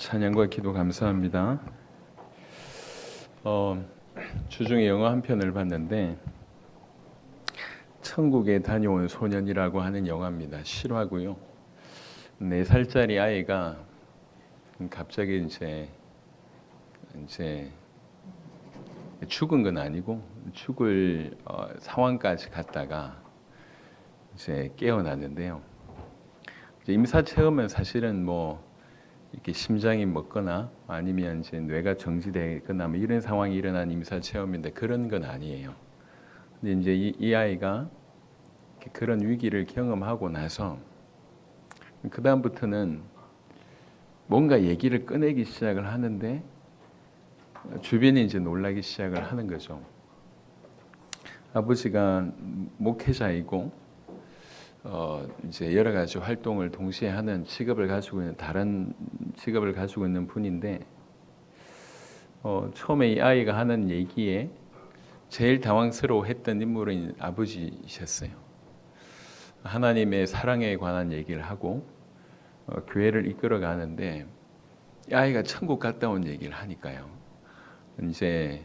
찬양과 기도 감사합니다. 주중에 영화 한 편을 봤는데 천국에 다녀온 소년이라고 하는 영화입니다. 실화고요. 4살짜리 아이가 갑자기 이제 죽은 건 아니고 죽을 상황까지 갔다가 이제 깨어났는데요. 임사 체험은 사실은 이렇게 심장이 먹거나 아니면 이제 뇌가 정지되거나 이런 상황이 일어난 임사 체험인데 그런 건 아니에요. 근데 이제 이 아이가 그런 위기를 경험하고 나서 그 다음부터는 뭔가 얘기를 꺼내기 시작을 하는데 주변이 이제 놀라기 시작을 하는 거죠. 아버지가 목회자이고 이제 여러 가지 활동을 동시에 하는 직업을 가지고 있는 다른 직업을 가지고 있는 분인데 처음에 이 아이가 하는 얘기에 제일 당황스러워했던 인물은 아버지이셨어요. 하나님의 사랑에 관한 얘기를 하고 교회를 이끌어 가는데 이 아이가 천국 갔다 온 얘기를 하니까요. 이제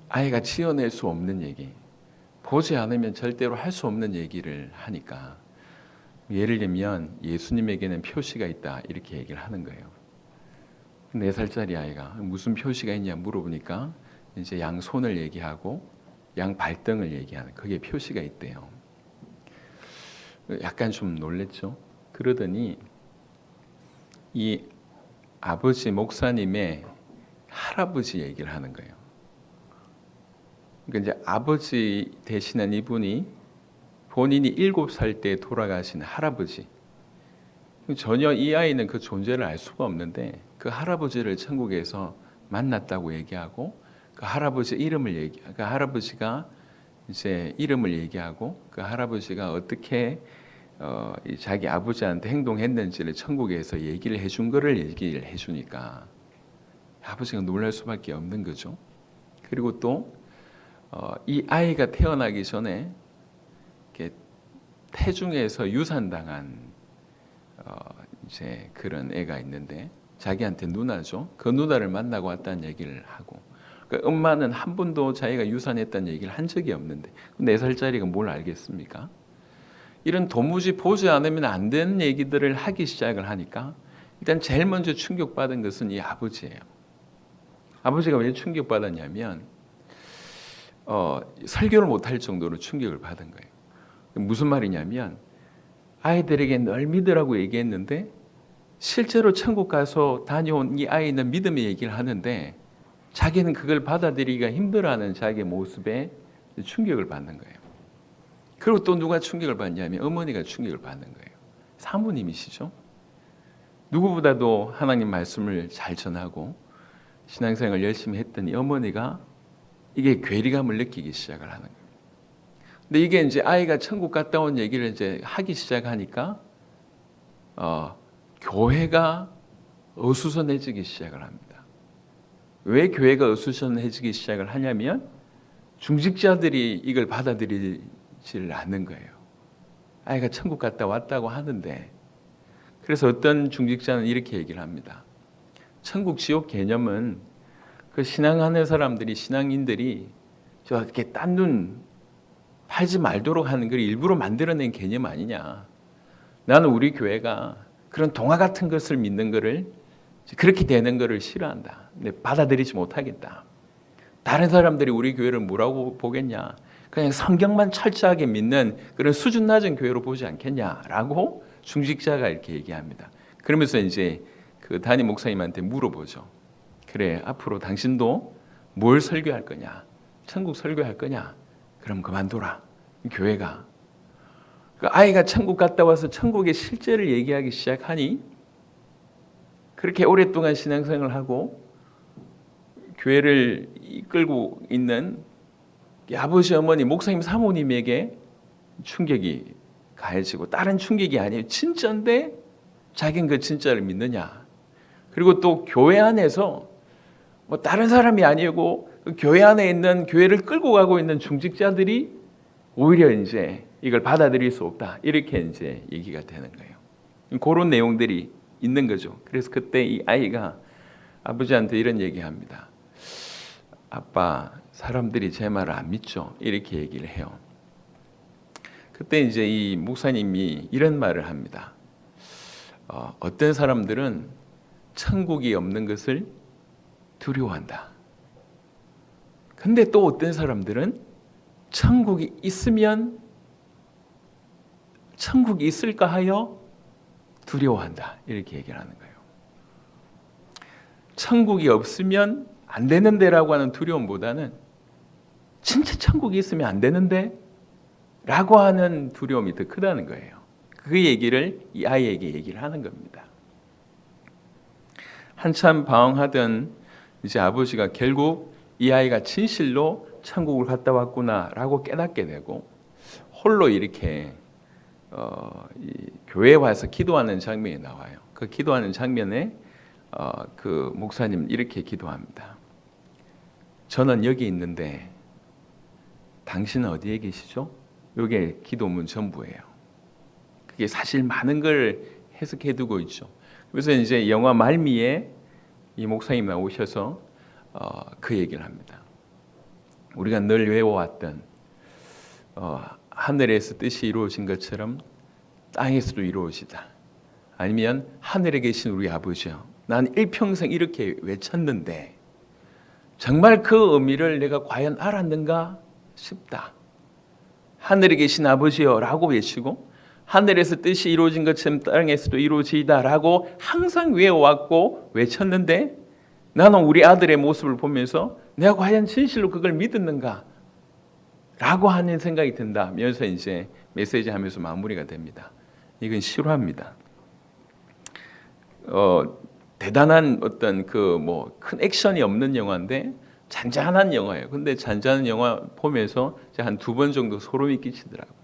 아이가 지어낼 수 없는 얘기, 보지 않으면 절대로 할 수 없는 얘기를 하니까 예를 들면 예수님에게는 표시가 있다 이렇게 얘기를 하는 거예요. 4살짜리 아이가 무슨 표시가 있냐 물어보니까 이제 양손을 얘기하고 양발등을 얘기하는 그게 표시가 있대요. 약간 좀 놀랬죠. 그러더니 이 아버지 목사님의 할아버지 얘기를 하는 거예요. 그러니까 이제 아버지 되시는 이분이 본인이 7살 때 돌아가신 할아버지. 전혀 이 아이는 그 존재를 알 수가 없는데 그 할아버지를 천국에서 만났다고 얘기하고 그 할아버지 이름을 그 할아버지가 이제 이름을 얘기하고 그 할아버지가 어떻게 자기 아버지한테 행동했는지를 천국에서 얘기를 해준 거를 얘기를 해주니까 아버지가 놀랄 수밖에 없는 거죠. 그리고 또 이 아이가 태어나기 전에 태중에서 유산당한 이제 그런 애가 있는데 자기한테 누나죠. 그 누나를 만나고 왔다는 얘기를 하고 그러니까 엄마는 한 번도 자기가 유산했다는 얘기를 한 적이 없는데 4살짜리가 뭘 알겠습니까? 이런 도무지 보지 않으면 안 되는 얘기들을 하기 시작을 하니까 일단 제일 먼저 충격받은 것은 이 아버지예요. 아버지가 왜 충격받았냐면 설교를 못할 정도로 충격을 받은 거예요. 무슨 말이냐면 아이들에게 널 믿으라고 얘기했는데 실제로 천국 가서 다녀온 이 아이는 믿음의 얘기를 하는데 자기는 그걸 받아들이기가 힘들어하는 자기의 모습에 충격을 받는 거예요. 그리고 또 누가 충격을 받냐면 어머니가 충격을 받는 거예요. 사모님이시죠. 누구보다도 하나님 말씀을 잘 전하고 신앙생활을 열심히 했던 이 어머니가 이게 괴리감을 느끼기 시작을 하는 거예요. 근데 이게 이제 아이가 천국 갔다 온 얘기를 이제 하기 시작하니까 교회가 어수선해지기 시작을 합니다. 왜 교회가 어수선해지기 시작을 하냐면 중직자들이 이걸 받아들이지를 않는 거예요. 아이가 천국 갔다 왔다고 하는데 그래서 어떤 중직자는 이렇게 얘기를 합니다. 천국 지옥 개념은 그 신앙하는 사람들이 신앙인들이 저렇게 딴 눈 팔지 말도록 하는 걸 일부러 만들어낸 개념 아니냐. 나는 우리 교회가 그런 동화 같은 것을 믿는 것을 그렇게 되는 것을 싫어한다. 근데 받아들이지 못하겠다. 다른 사람들이 우리 교회를 뭐라고 보겠냐. 그냥 성경만 철저하게 믿는 그런 수준 낮은 교회로 보지 않겠냐라고 중직자가 이렇게 얘기합니다. 그러면서 이제 그 담임 목사님한테 물어보죠. 그래, 앞으로 당신도 뭘 설교할 거냐? 천국 설교할 거냐? 그럼 그만둬라. 교회가. 그 아이가 천국 갔다 와서 천국의 실제를 얘기하기 시작하니 그렇게 오랫동안 신앙생활을 하고 교회를 이끌고 있는 아버지, 어머니, 목사님, 사모님에게 충격이 가해지고 다른 충격이 아니에요. 진짜인데 자기는 그 진짜를 믿느냐. 그리고 또 교회 안에서 다른 사람이 아니고 그 교회 안에 있는 교회를 끌고 가고 있는 중직자들이 오히려 이제 이걸 받아들일 수 없다. 이렇게 이제 얘기가 되는 거예요. 그런 내용들이 있는 거죠. 그래서 그때 이 아이가 아버지한테 이런 얘기합니다. 아빠, 사람들이 제 말을 안 믿죠? 이렇게 얘기를 해요. 그때 이제 이 목사님이 이런 말을 합니다. 어떤 사람들은 천국이 없는 것을 두려워한다. 근데 또 어떤 사람들은 천국이 있을까 하여 두려워한다. 이렇게 얘기를 하는 거예요. 천국이 없으면 안 되는데라고 하는 두려움보다는 진짜 천국이 있으면 안 되는데 라고 하는 두려움이 더 크다는 거예요. 그 얘기를 이 아이에게 얘기를 하는 겁니다. 한참 방황하던 이제 아버지가 결국 이 아이가 진실로 천국을 갔다 왔구나라고 깨닫게 되고 홀로 이렇게 이 교회에 와서 기도하는 장면이 나와요. 그 기도하는 장면에 그 목사님 이렇게 기도합니다. 저는 여기 있는데 당신은 어디에 계시죠? 이게 기도문 전부예요. 그게 사실 많은 걸 해석해 두고 있죠. 그래서 이제 영화 말미에 이 목사님 나오셔서 그 얘기를 합니다. 우리가 늘 외워왔던 하늘에서 뜻이 이루어진 것처럼 땅에서도 이루어지다. 아니면 하늘에 계신 우리 아버지요. 난 일평생 이렇게 외쳤는데 정말 그 의미를 내가 과연 알았는가 싶다. 하늘에 계신 아버지요 라고 외치고 하늘에서 뜻이 이루어진 것처럼 땅에서도 이루어지다 라고 항상 외워왔고 외쳤는데 나는 우리 아들의 모습을 보면서 내가 과연 진실로 그걸 믿었는가 라고 하는 생각이 든다면서 이제 메시지 하면서 마무리가 됩니다. 이건 실화입니다. 대단한 어떤 그 뭐 큰 액션이 없는 영화인데 잔잔한 영화예요. 근데 잔잔한 영화 보면서 한 2번 정도 소름이 끼치더라고요.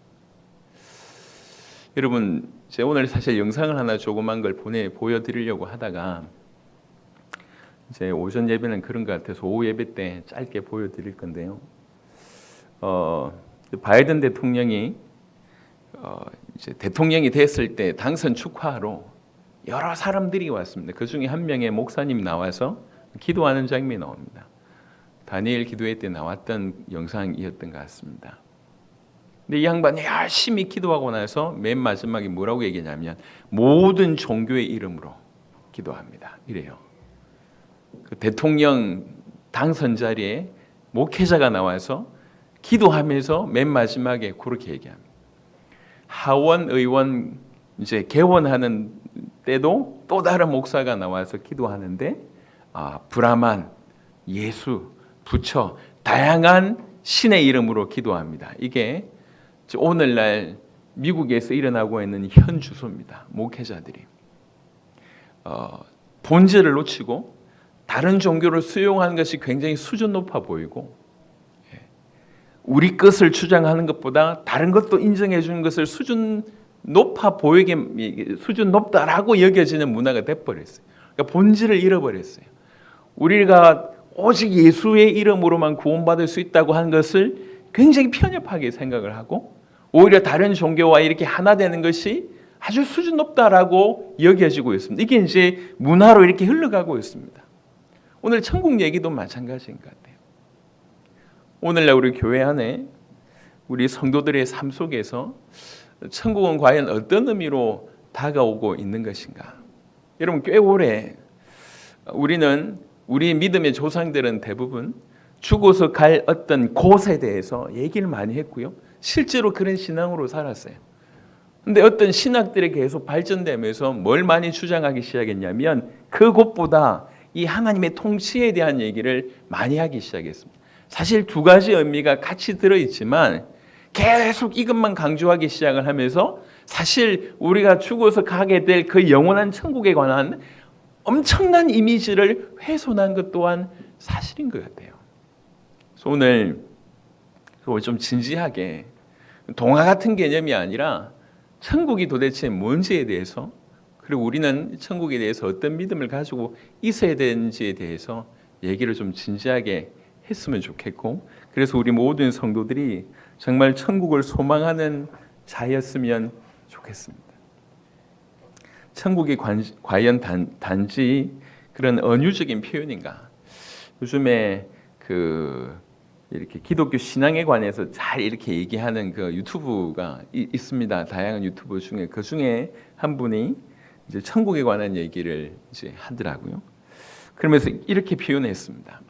여러분, 제가 오늘 사실 영상을 하나 조그만 걸 보여드리려고 하다가 이제 오전 예배는 그런 것 같아서 오후 예배 때 짧게 보여드릴 건데요. 바이든 대통령이 이제 대통령이 됐을 때 당선 축하하러 여러 사람들이 왔습니다. 그 중에 한 명의 목사님이 나와서 기도하는 장면이 나옵니다. 다니엘 기도회 때 나왔던 영상이었던 것 같습니다. 근데 이 양반이 열심히 기도하고 나서 맨 마지막에 뭐라고 얘기하냐면 모든 종교의 이름으로 기도합니다. 이래요. 그 대통령 당선 자리에 목회자가 나와서 기도하면서 맨 마지막에 그렇게 얘기합니다. 하원 의원 이제 개원하는 때도 또 다른 목사가 나와서 기도하는데 브라만, 예수, 부처 다양한 신의 이름으로 기도합니다. 이게 오늘날 미국에서 일어나고 있는 현 주소입니다. 목회자들이 본질을 놓치고 다른 종교를 수용하는 것이 굉장히 수준 높아 보이고 우리 것을 주장하는 것보다 다른 것도 인정해 주는 것을 수준 높다라고 여겨지는 문화가 돼버렸어요. 그러니까 본질을 잃어버렸어요. 우리가 오직 예수의 이름으로만 구원받을 수 있다고 하는 것을 굉장히 편협하게 생각을 하고 오히려 다른 종교와 이렇게 하나 되는 것이 아주 수준 높다라고 여겨지고 있습니다. 이게 이제 문화로 이렇게 흘러가고 있습니다. 오늘 천국 얘기도 마찬가지인 것 같아요. 오늘날 우리 교회 안에 우리 성도들의 삶 속에서 천국은 과연 어떤 의미로 다가오고 있는 것인가? 여러분 꽤 오래 우리는 우리 믿음의 조상들은 대부분 죽어서 갈 어떤 곳에 대해서 얘기를 많이 했고요. 실제로 그런 신앙으로 살았어요. 근데 어떤 신학들이 계속 발전되면서 뭘 많이 주장하기 시작했냐면 그곳보다 이 하나님의 통치에 대한 얘기를 많이 하기 시작했습니다. 사실 2가지 의미가 같이 들어있지만 계속 이것만 강조하기 시작을 하면서 사실 우리가 죽어서 가게 될 그 영원한 천국에 관한 엄청난 이미지를 훼손한 것 또한 사실인 것 같아요. 그래서 오늘 좀 진지하게 동화 같은 개념이 아니라 천국이 도대체 뭔지에 대해서 그리고 우리는 천국에 대해서 어떤 믿음을 가지고 있어야 되는지에 대해서 얘기를 좀 진지하게 했으면 좋겠고 그래서 우리 모든 성도들이 정말 천국을 소망하는 자였으면 좋겠습니다. 천국이 과연 단지 그런 은유적인 표현인가? 요즘에 이렇게 기독교 신앙에 관해서 잘 이렇게 얘기하는 그 유튜브가 있습니다. 다양한 유튜브 중에 그 중에 한 분이 이제 천국에 관한 얘기를 이제 하더라고요. 그러면서 이렇게 표현했습니다.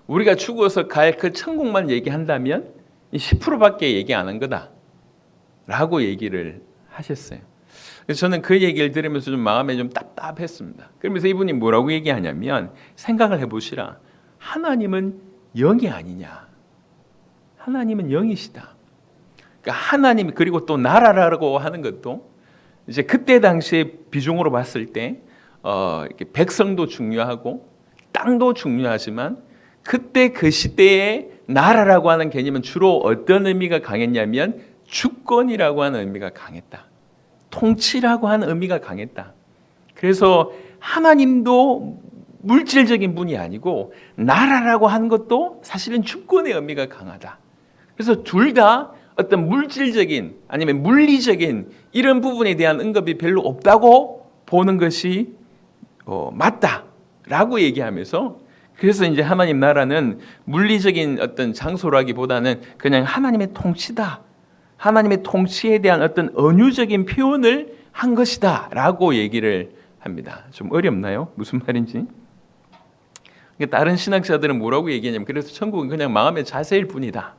우리가 죽어서 갈 그 천국만 얘기한다면 10%밖에 얘기 안 한 거다라고 얘기를 하셨어요. 그래서 저는 그 얘기를 들으면서 좀 마음에 좀 답답했습니다. 그러면서 이분이 뭐라고 얘기하냐면 생각을 해보시라. 하나님은 영이 아니냐. 하나님은 영이시다. 그러니까 하나님 그리고 또 나라라고 하는 것도 이제 그때 당시에 비중으로 봤을 때 이렇게 백성도 중요하고 땅도 중요하지만 그때 그 시대에 나라라고 하는 개념은 주로 어떤 의미가 강했냐면 주권이라고 하는 의미가 강했다. 통치라고 하는 의미가 강했다. 그래서 하나님도 물질적인 분이 아니고 나라라고 하는 것도 사실은 주권의 의미가 강하다. 그래서 둘 다 어떤 물질적인 아니면 물리적인 이런 부분에 대한 언급이 별로 없다고 보는 것이 맞다라고 얘기하면서 그래서 이제 하나님 나라는 물리적인 어떤 장소라기보다는 그냥 하나님의 통치다. 하나님의 통치에 대한 어떤 은유적인 표현을 한 것이다라고 얘기를 합니다. 좀 어렵나요? 무슨 말인지? 다른 신학자들은 뭐라고 얘기하냐면 그래서 천국은 그냥 마음의 자세일 뿐이다.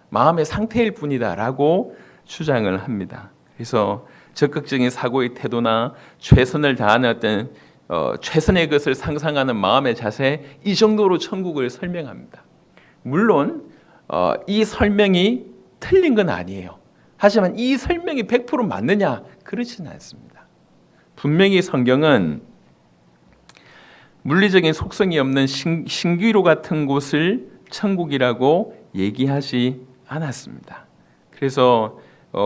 마음의 상태일 뿐이다라고 주장을 합니다. 그래서 적극적인 사고의 태도나 최선을 다하는 어떤 최선의 것을 상상하는 마음의 자세 이 정도로 천국을 설명합니다. 물론 이 설명이 틀린 건 아니에요. 하지만 이 설명이 100% 맞느냐? 그렇지는 않습니다. 분명히 성경은 물리적인 속성이 없는 신기루 같은 곳을 천국이라고 얘기하지 않았습니다. 그래서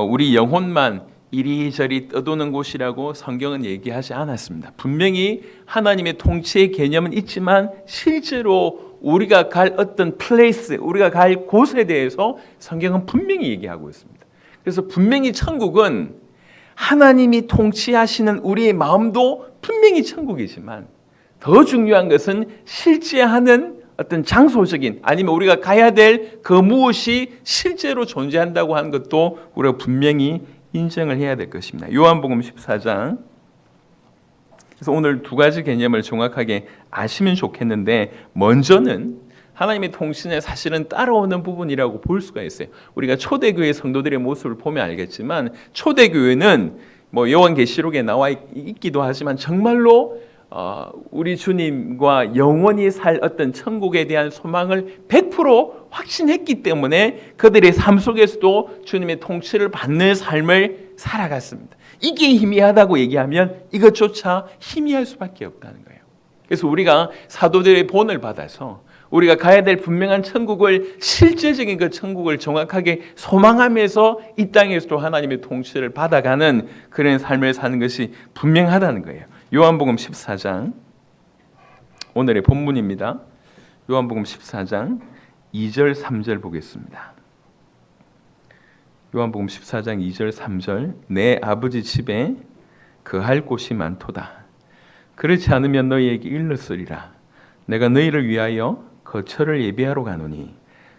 우리 영혼만 이리저리 떠도는 곳이라고 성경은 얘기하지 않았습니다. 분명히 하나님의 통치의 개념은 있지만 실제로 우리가 갈 어떤 플레이스, 우리가 갈 곳에 대해서 성경은 분명히 얘기하고 있습니다. 그래서 분명히 천국은 하나님이 통치하시는 우리의 마음도 분명히 천국이지만 더 중요한 것은 실제 하는 어떤 장소적인 아니면 우리가 가야 될 그 무엇이 실제로 존재한다고 하는 것도 우리가 분명히 인정을 해야 될 것입니다. 요한복음 14장. 그래서 오늘 두 가지 개념을 정확하게 아시면 좋겠는데 먼저는 하나님의 통치는 사실은 따라오는 부분이라고 볼 수가 있어요. 우리가 초대교회 성도들의 모습을 보면 알겠지만 초대교회는 뭐 요한계시록에 나와 있기도 하지만 정말로 우리 주님과 영원히 살 어떤 천국에 대한 소망을 100% 확신했기 때문에 그들의 삶 속에서도 주님의 통치를 받는 삶을 살아갔습니다. 이게 희미하다고 얘기하면 이것조차 희미할 수밖에 없다는 거예요. 그래서 우리가 사도들의 본을 받아서 우리가 가야 될 분명한 천국을 실제적인 그 천국을 정확하게 소망하면서 이 땅에서도 하나님의 통치를 받아가는 그런 삶을 사는 것이 분명하다는 거예요. 요한복음 14장 오늘의 본문입니다. 요한복음 14장 2절 3절 보겠습니다. 요한복음 14장 2절 3절 내 아버지 집에 거할 곳이 많도다. 그렇지 않으면 너희에게 일렀으리라. 내가 너희를 위하여 거처를 예비하러 가노니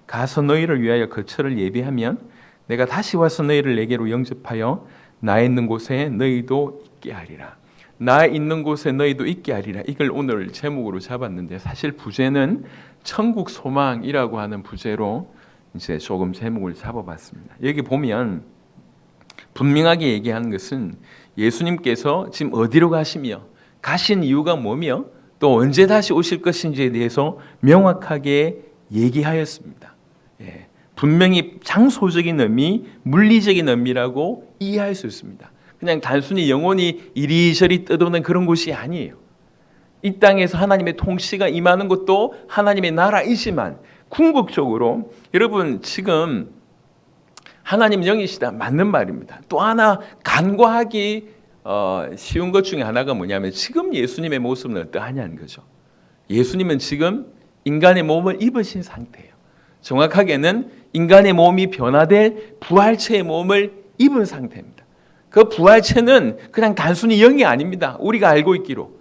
가서 너희를 위하여 거처를 예비하면 내가 다시 와서 너희를 내게로 영접하여 나 있는 곳에 너희도 있게 하리라. 나 있는 곳에 너희도 있게 하리라. 이걸 오늘 제목으로 잡았는데 사실 부제는 천국 소망이라고 하는 부제로 이제 조금 제목을 잡아봤습니다. 여기 보면 분명하게 얘기하는 것은 예수님께서 지금 어디로 가시며 가신 이유가 뭐며 또 언제 다시 오실 것인지에 대해서 명확하게 얘기하였습니다. 분명히 장소적인 의미, 물리적인 의미라고 이해할 수 있습니다. 그냥 단순히 영혼이 이리저리 떠도는 그런 곳이 아니에요. 이 땅에서 하나님의 통치가 임하는 것도 하나님의 나라이지만 궁극적으로 여러분 지금 하나님 영이시다 맞는 말입니다. 또 하나 간과하기 쉬운 것 중에 하나가 뭐냐면 지금 예수님의 모습은 어떠하냐는 거죠. 예수님은 지금 인간의 몸을 입으신 상태예요. 정확하게는 인간의 몸이 변화될 부활체의 몸을 입은 상태입니다. 그 부활체는 그냥 단순히 영이 아닙니다. 우리가 알고 있기로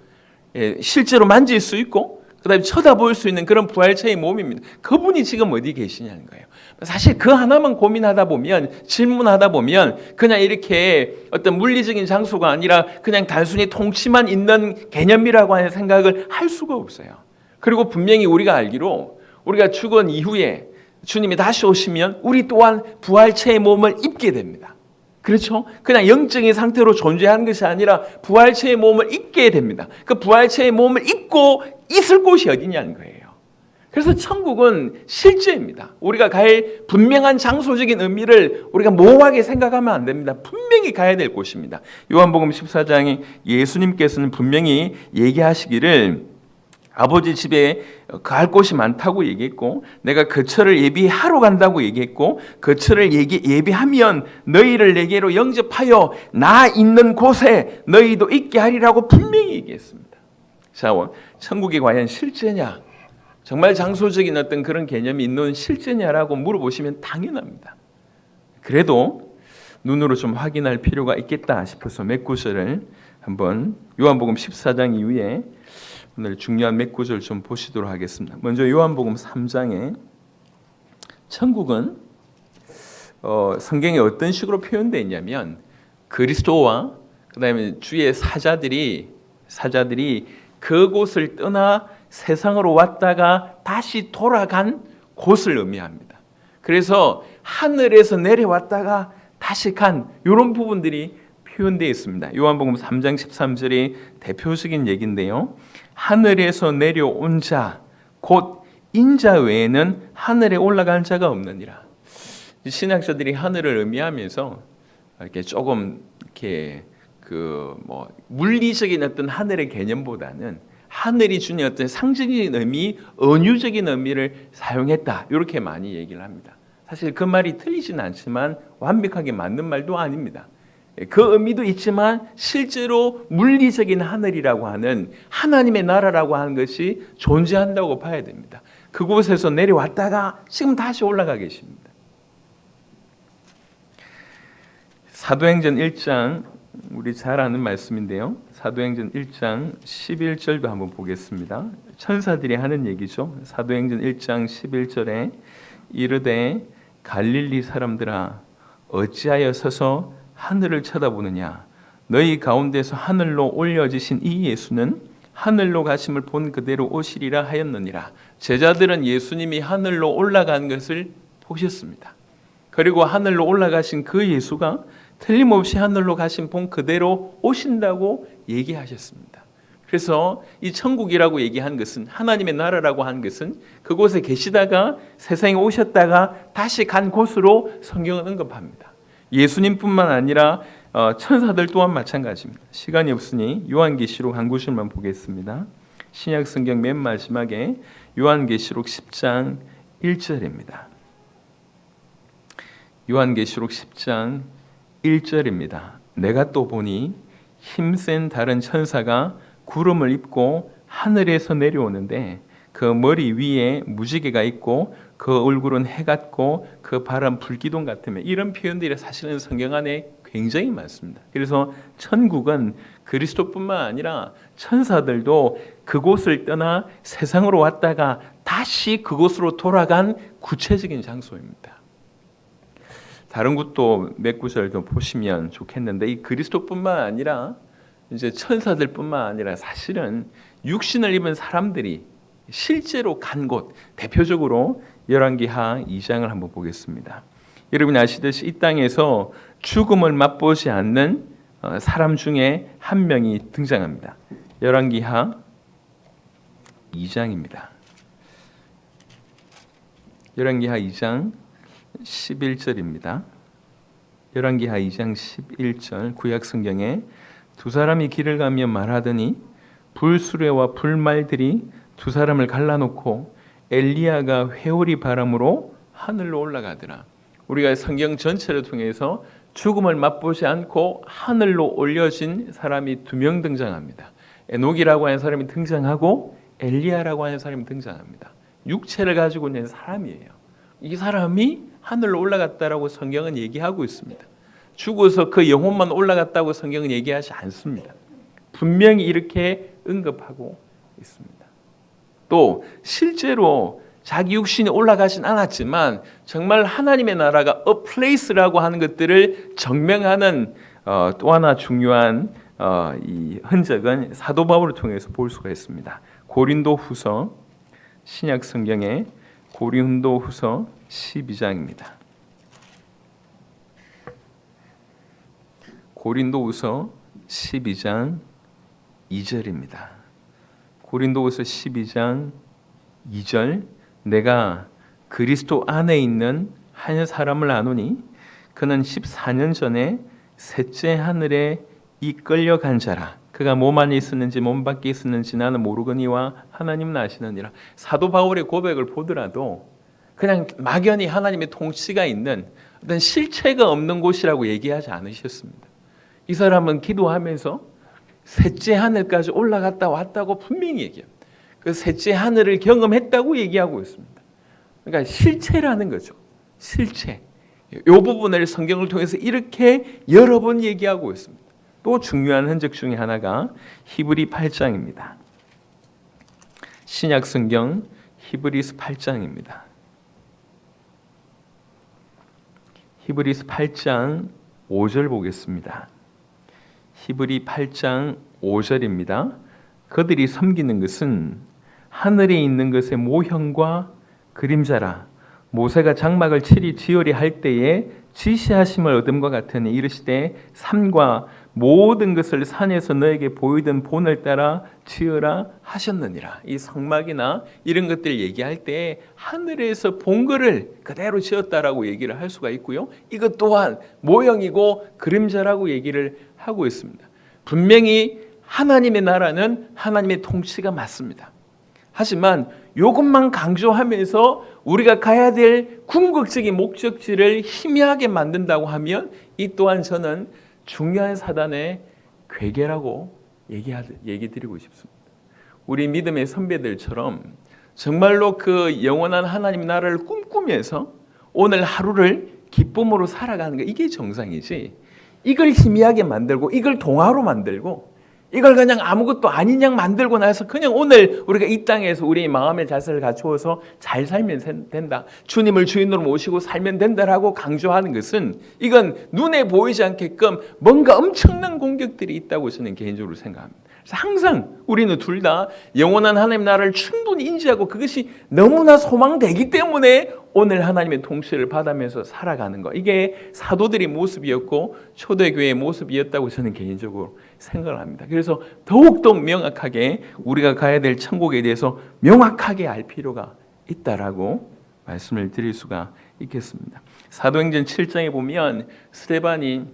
실제로 만질 수 있고 그다음에 쳐다볼 수 있는 그런 부활체의 몸입니다. 그분이 지금 어디 계시냐는 거예요. 사실 그 하나만 고민하다 보면, 질문하다 보면 그냥 이렇게 어떤 물리적인 장소가 아니라 그냥 단순히 통치만 있는 개념이라고 하는 생각을 할 수가 없어요. 그리고 분명히 우리가 알기로 우리가 죽은 이후에 주님이 다시 오시면 우리 또한 부활체의 몸을 입게 됩니다. 그렇죠? 그냥 영적인 상태로 존재하는 것이 아니라 부활체의 몸을 입게 됩니다. 그 부활체의 몸을 입고 있을 곳이 어디냐는 거예요. 그래서 천국은 실제입니다. 우리가 갈 분명한 장소적인 의미를 우리가 모호하게 생각하면 안 됩니다. 분명히 가야 될 곳입니다. 요한복음 14장에 예수님께서는 분명히 얘기하시기를 아버지 집에 갈 곳이 많다고 얘기했고, 내가 거처를 예비하러 간다고 얘기했고, 거처를 예비하면 너희를 내게로 영접하여 나 있는 곳에 너희도 있게 하리라고 분명히 얘기했습니다. 자, 천국이 과연 실제냐? 정말 장소적인 어떤 그런 개념이 있는 실제냐라고 물어보시면 당연합니다. 그래도 눈으로 좀 확인할 필요가 있겠다 싶어서 몇 구절을 한번 요한복음 14장 이후에 오늘 중요한 몇 구절 좀 보시도록 하겠습니다. 먼저 요한복음 3장에 천국은 성경에 어떤 식으로 표현되어 있냐면 그리스도와 그다음에 주의 사자들이 그곳을 떠나 세상으로 왔다가 다시 돌아간 곳을 의미합니다. 그래서 하늘에서 내려왔다가 다시 간 이런 부분들이 표현되어 있습니다. 요한복음 3장 13절이 대표적인 얘기인데요. 하늘에서 내려온 자, 곧 인자 외에는 하늘에 올라간 자가 없느니라. 신학자들이 하늘을 의미하면서 이렇게 조금 이렇게 물리적인 어떤 하늘의 개념보다는 하늘이 주는 어떤 상징적인 의미, 은유적인 의미를 사용했다. 이렇게 많이 얘기를 합니다. 사실 그 말이 틀리지는 않지만 완벽하게 맞는 말도 아닙니다. 그 의미도 있지만 실제로 물리적인 하늘이라고 하는 하나님의 나라라고 하는 것이 존재한다고 봐야 됩니다. 그곳에서 내려왔다가 지금 다시 올라가 계십니다. 사도행전 1장 우리 잘 아는 말씀인데요. 사도행전 1장 11절도 한번 보겠습니다. 천사들이 하는 얘기죠. 사도행전 1장 11절에 이르되 갈릴리 사람들아 어찌하여 서서 하늘을 쳐다보느냐 너희 가운데서 하늘로 올려지신 이 예수는 하늘로 가심을 본 그대로 오시리라 하였느니라. 제자들은 예수님이 하늘로 올라간 것을 보셨습니다. 그리고 하늘로 올라가신 그 예수가 틀림없이 하늘로 가신 본 그대로 오신다고 얘기하셨습니다. 그래서 이 천국이라고 얘기한 것은 하나님의 나라라고 한 것은 그곳에 계시다가 세상에 오셨다가 다시 간 곳으로 성경은 언급합니다. 예수님뿐만 아니라 천사들 또한 마찬가지입니다. 시간이 없으니 요한계시록 한 구절만 보겠습니다. 신약 성경 맨 마지막에 요한계시록 10장 1절입니다. 요한계시록 10장 1절입니다. 내가 또 보니 힘센 다른 천사가 구름을 입고 하늘에서 내려오는데 그 머리 위에 무지개가 있고 그 얼굴은 해 같고 그 발은 불기둥 같으며 이런 표현들이 사실은 성경 안에 굉장히 많습니다. 그래서 천국은 그리스도뿐만 아니라 천사들도 그곳을 떠나 세상으로 왔다가 다시 그곳으로 돌아간 구체적인 장소입니다. 다른 것도 몇 구절 더 보시면 좋겠는데 이 그리스도뿐만 아니라 이제 천사들뿐만 아니라 사실은 육신을 입은 사람들이 실제로 간 곳, 대표적으로 열왕기하 2장을 한번 보겠습니다. 여러분이 아시듯이 이 땅에서 죽음을 맛보지 않는 사람 중에 한 명이 등장합니다. 열왕기하 2장입니다. 열왕기하 2장 11절입니다. 열왕기하 2장 11절 구약 성경에 두 사람이 길을 가며 말하더니 불수레와 불말들이 두 사람을 갈라놓고 엘리야가 회오리 바람으로 하늘로 올라가더라. 우리가 성경 전체를 통해서 죽음을 맛보지 않고 하늘로 올려진 사람이 두 명 등장합니다. 에녹이라고 하는 사람이 등장하고 엘리야라고 하는 사람이 등장합니다. 육체를 가지고 있는 사람이에요. 이 사람이 하늘로 올라갔다라고 성경은 얘기하고 있습니다. 죽어서 그 영혼만 올라갔다고 성경은 얘기하지 않습니다. 분명히 이렇게 언급하고 있습니다. 또 실제로 자기 육신이 올라가진 않았지만 정말 하나님의 나라가 a place라고 하는 것들을 증명하는 또 하나 중요한 이 흔적은 사도 바울을 통해서 볼 수가 있습니다. 고린도후서 신약 성경의 고린도후서 12장입니다. 고린도후서 12장 2절입니다. 고린도후서 12장 2절 내가 그리스도 안에 있는 한 사람을 아노니 그는 14년 전에 셋째 하늘에 이끌려간 자라. 그가 몸 안에 있었는지 몸 밖에 있었는지 나는 모르거니와 하나님은 아시느니라. 사도 바울의 고백을 보더라도 그냥 막연히 하나님의 통치가 있는 어떤 실체가 없는 곳이라고 얘기하지 않으셨습니다. 이 사람은 기도하면서 셋째 하늘까지 올라갔다 왔다고 분명히 얘기합니다. 그 셋째 하늘을 경험했다고 얘기하고 있습니다. 그러니까 실체라는 거죠. 실체. 이 부분을 성경을 통해서 이렇게 여러 번 얘기하고 있습니다. 또 중요한 흔적 중에 하나가 히브리 8장입니다. 신약 성경 히브리서 8장입니다. 히브리서 8장 5절 보겠습니다. 히브리 8장 5절입니다. 그들이 섬기는 것은 하늘에 있는 것의 모형과 그림자라. 모세가 장막을 칠이 지으리 할 때에 지시하심을 얻음과 같으니 이르시되 산과 모든 것을 산에서 너에게 보이던 본을 따라 지으라 하셨느니라. 이 성막이나 이런 것들 얘기할 때 하늘에서 본 것을 그대로 지었다라고 얘기를 할 수가 있고요. 이것 또한 모형이고 그림자라고 얘기를 하고 있습니다. 분명히 하나님의 나라는 하나님의 통치가 맞습니다. 하지만 이것만 강조하면서 우리가 가야 될 궁극적인 목적지를 희미하게 만든다고 하면 이 또한 저는 중요한 사단의 괴계라고 얘기 드리고 싶습니다. 우리 믿음의 선배들처럼 정말로 그 영원한 하나님 나라를 꿈꾸면서 오늘 하루를 기쁨으로 살아가는 거 이게 정상이지, 이걸 희미하게 만들고 이걸 동화로 만들고 이걸 그냥 아무것도 아닌 양 만들고 나서 그냥 오늘 우리가 이 땅에서 우리 마음의 자세를 갖추어서 잘 살면 된다, 주님을 주인으로 모시고 살면 된다라고 강조하는 것은 이건 눈에 보이지 않게끔 뭔가 엄청난 공격들이 있다고 저는 개인적으로 생각합니다. 그래서 항상 우리는 둘 다 영원한 하나님 나라를 충분히 인지하고 그것이 너무나 소망되기 때문에 오늘 하나님의 통치를 받으면서 살아가는 것, 이게 사도들의 모습이었고 초대교회의 모습이었다고 저는 개인적으로 생각을 합니다. 그래서 더욱더 명확하게 우리가 가야 될 천국에 대해서 명확하게 알 필요가 있다라고 말씀을 드릴 수가 있겠습니다. 사도행전 7장에 보면 스데반이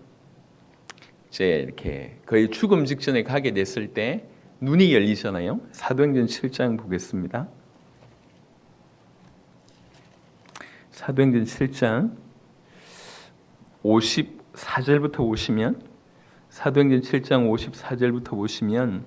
이제 이렇게 거의 죽음 직전에 가게 됐을 때 눈이 열리잖아요. 사도행전 7장 보겠습니다. 사도행전 7장 54절부터 보시면, 사도행전 7장 54절부터 보시면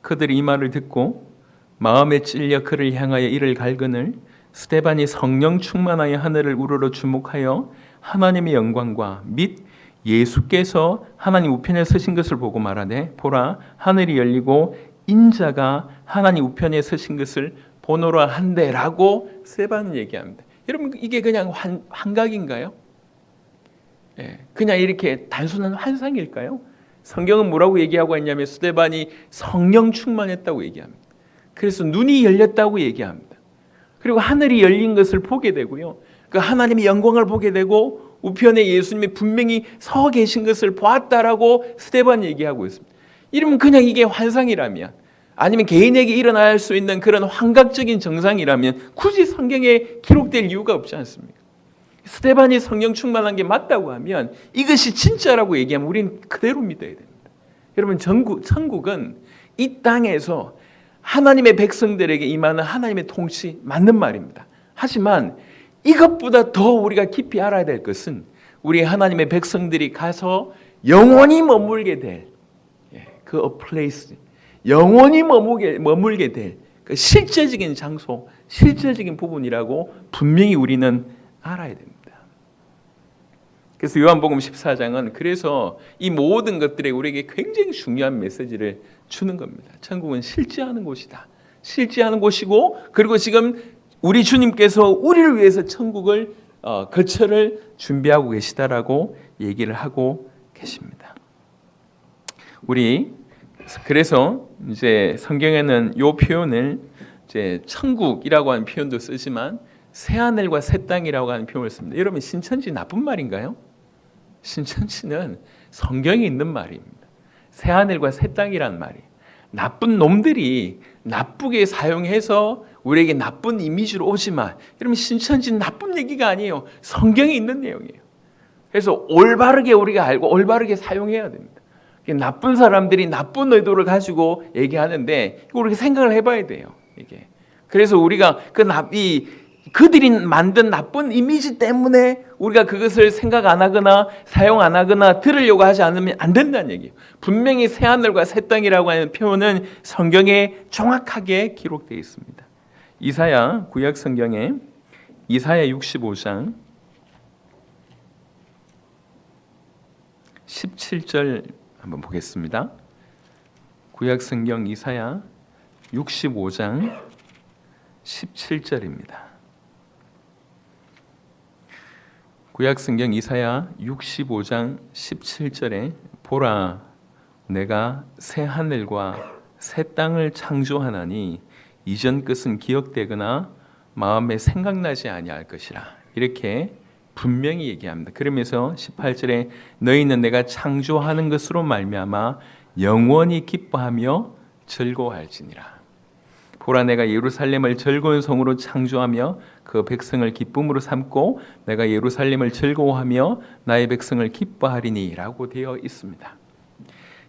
그들이 이 말을 듣고 마음에 찔려 그를 향하여 이를 갈거늘 스데반이 성령 충만하여 하늘을 우러러 주목하여 하나님의 영광과 및 예수께서 하나님 우편에 서신 것을 보고 말하되 보라 하늘이 열리고 인자가 하나님 우편에 서신 것을 보노라 한데라고 스데반은 얘기합니다. 여러분 이게 그냥 환각인가요? 그냥 이렇게 단순한 환상일까요? 성경은 뭐라고 얘기하고 있냐면 스데반이 성령 충만했다고 얘기합니다. 그래서 눈이 열렸다고 얘기합니다. 그리고 하늘이 열린 것을 보게 되고요. 그 하나님의 영광을 보게 되고 우편에 예수님이 분명히 서 계신 것을 보았다라고 스데반이 얘기하고 있습니다. 이러면 그냥 이게 환상이라면, 아니면 개인에게 일어날 수 있는 그런 환각적인 정상이라면 굳이 성경에 기록될 이유가 없지 않습니까? 스데반이 성령 충만한 게 맞다고 하면 이것이 진짜라고 얘기하면 우리는 그대로 믿어야 됩니다. 여러분 천국은 이 땅에서 하나님의 백성들에게 임하는 하나님의 통치 맞는 말입니다. 하지만 이것보다 더 우리가 깊이 알아야 될 것은 우리 하나님의 백성들이 가서 영원히 머물게 될 그 place, 영원히 머물게 될 그 실제적인 장소, 실제적인 부분이라고 분명히 우리는 알아야 됩니다. 그래서 요한복음 14장은 그래서 이 모든 것들에 우리에게 굉장히 중요한 메시지를 주는 겁니다. 천국은 실제하는 곳이다. 실제하는 곳이고, 그리고 지금 우리 주님께서 우리를 위해서 천국을 거처를 준비하고 계시다라고 얘기를 하고 계십니다. 우리 그래서 이제 성경에는 이 표현을 이제 천국이라고 하는 표현도 쓰지만 새하늘과 새 땅이라고 하는 표현을 씁니다. 여러분, 신천지 나쁜 말인가요? 신천지는 성경에 있는 말입니다. 새하늘과 새 땅이란 말이 나쁜 놈들이 나쁘게 사용해서 우리에게 나쁜 이미지로 오지만, 여러분, 신천지는 나쁜 얘기가 아니에요. 성경에 있는 내용이에요. 그래서 올바르게 우리가 알고 올바르게 사용해야 됩니다. 나쁜 사람들이 나쁜 의도를 가지고 얘기하는데 이거 우리가 생각을 해봐야 돼요. 이게 그래서 우리가 그들이 만든 나쁜 이미지 때문에 우리가 그것을 생각 안 하거나 사용 안 하거나 들으려고 하지 않으면 안 된다는 얘기예요. 분명히 새하늘과 새 땅이라고 하는 표현은 성경에 정확하게 기록되어 있습니다. 이사야, 구약 성경에 이사야 65장 17절 한번 보겠습니다. 구약 성경 이사야 65장 17절입니다. 구약 성경 이사야 65장 17절에 보라, 내가 새 하늘과 새 땅을 창조하나니 이전 것은 기억되거나 마음에 생각나지 아니할 것이라. 이렇게 분명히 얘기합니다. 그러면서 18절에 너희는 내가 창조하는 것으로 말미암아 영원히 기뻐하며 즐거워할지니라. 보라, 내가 예루살렘을 즐거운 성으로 창조하며 그 백성을 기쁨으로 삼고 내가 예루살렘을 즐거워하며 나의 백성을 기뻐하리니 라고 되어 있습니다.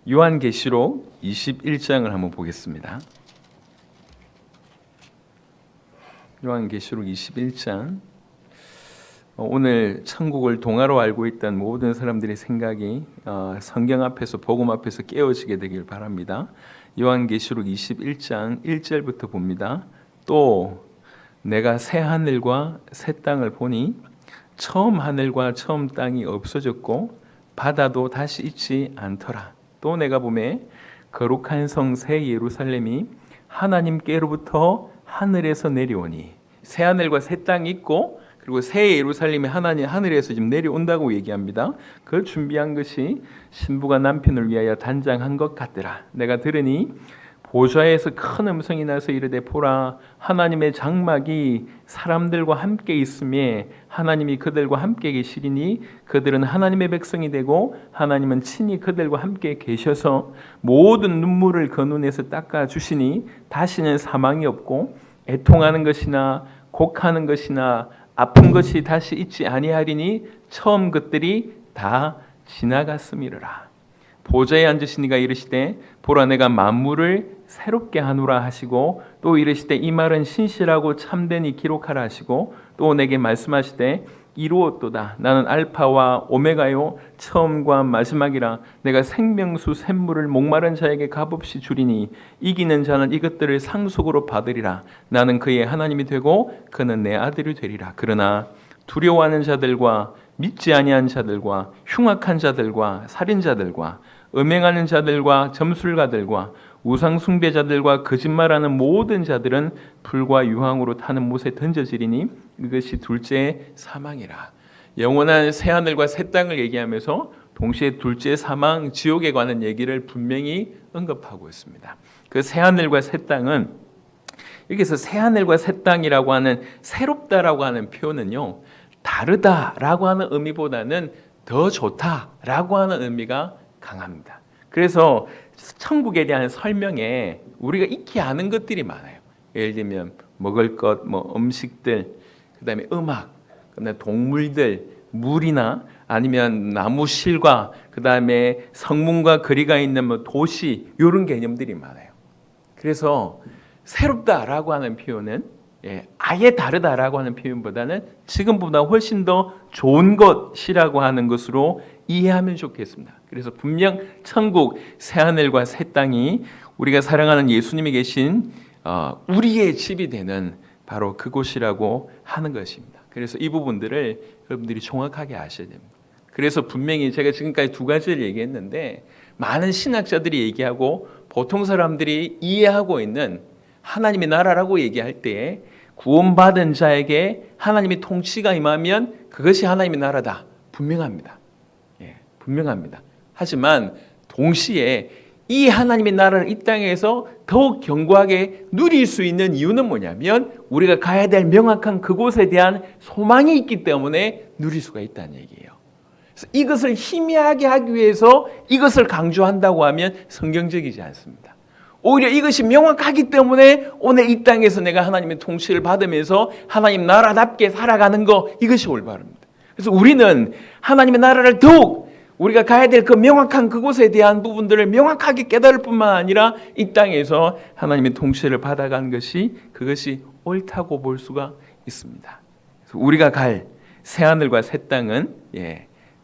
요한계시록 21장을 한번 보겠습니다. 요한계시록 21장. 오늘 천국을 동화로 알고 있던 모든 사람들의 생각이 성경 앞에서 복음 앞에서 깨어지게 되길 바랍니다. 요한계시록 21장 1절부터 봅니다. 또 내가 새 하늘과 새 땅을 보니 처음 하늘과 처음 땅이 없어졌고 바다도 다시 있지 않더라. 또 내가 보매 거룩한 성 새 예루살렘이 하나님께로부터 하늘에서 내려오니, 새 하늘과 새 땅이 있고 그리고 새 예루살렘이 하나님 하늘에서 지금 내려온다고 얘기합니다. 그 준비한 것이 신부가 남편을 위하여 단장한 것 같더라. 내가 들으니 보좌에서 큰 음성이 나서 이르되 보라, 하나님의 장막이 사람들과 함께 있음에 하나님이 그들과 함께 계시리니 그들은 하나님의 백성이 되고 하나님은 친히 그들과 함께 계셔서 모든 눈물을 그 눈에서 닦아 주시니 다시는 사망이 없고 애통하는 것이나 곡하는 것이나 아픈 것이 다시 있지 아니하리니 처음 것들이 다 지나갔음이로라. 보좌에 앉으신 이가 이르시되 보라, 내가 만물을 새롭게 하노라 하시고 또 이르시되 이 말은 신실하고 참되니 기록하라 하시고 또 내게 말씀하시되 이루었도다. 나는 알파와 오메가요 처음과 마지막이라. 내가 생명수 샘물을 목마른 자에게 값없이 주리니 이기는 자는 이것들을 상속으로 받으리라. 나는 그의 하나님이 되고 그는 내 아들이 되리라. 그러나 두려워하는 자들과 믿지 아니한 자들과 흉악한 자들과 살인자들과 음행하는 자들과 점술가들과 우상 숭배자들과 거짓말하는 모든 자들은 불과 유황으로 타는 못에 던져지리니 이것이 둘째 사망이라. 영원한 새 하늘과 새 땅을 얘기하면서 동시에 둘째 사망, 지옥에 관한 얘기를 분명히 언급하고 있습니다. 그 새 하늘과 새 땅은, 여기서 새 하늘과 새 땅이라고 하는 새롭다라고 하는 표현은요, 다르다라고 하는 의미보다는 더 좋다라고 하는 의미가 강합니다. 그래서 천국에 대한 설명에 우리가 익히 아는 것들이 많아요. 예를 들면 먹을 것, 음식들, 그다음에 음악, 그다음에 동물들, 물이나 아니면 나무 실과, 그다음에 성문과 거리가 있는 도시, 이런 개념들이 많아요. 그래서 새롭다라고 하는 표현은 아예 다르다라고 하는 표현보다는 지금보다 훨씬 더 좋은 것이라고 하는 것으로 이해하면 좋겠습니다. 그래서 분명 천국, 새하늘과 새 땅이 우리가 사랑하는 예수님이 계신 우리의 집이 되는 바로 그곳이라고 하는 것입니다. 그래서 이 부분들을 여러분들이 정확하게 아셔야 됩니다. 그래서 분명히 제가 지금까지 두 가지를 얘기했는데 많은 신학자들이 얘기하고 보통 사람들이 이해하고 있는 하나님의 나라라고 얘기할 때 구원받은 자에게 하나님의 통치가 임하면 그것이 하나님의 나라다. 분명합니다. 예, 분명합니다. 하지만 동시에 이 하나님의 나라를 이 땅에서 더욱 견고하게 누릴 수 있는 이유는 뭐냐면 우리가 가야 될 명확한 그곳에 대한 소망이 있기 때문에 누릴 수가 있다는 얘기예요. 그래서 이것을 희미하게 하기 위해서 이것을 강조한다고 하면 성경적이지 않습니다. 오히려 이것이 명확하기 때문에 오늘 이 땅에서 내가 하나님의 통치를 받으면서 하나님 나라답게 살아가는 거, 이것이 올바릅니다. 그래서 우리는 하나님의 나라를 더욱 우리가 가야 될 그 명확한 그곳에 대한 부분들을 명확하게 깨달을 뿐만 아니라 이 땅에서 하나님의 통치를 받아간 것이 그것이 옳다고 볼 수가 있습니다. 그래서 우리가 갈 새하늘과 새 땅은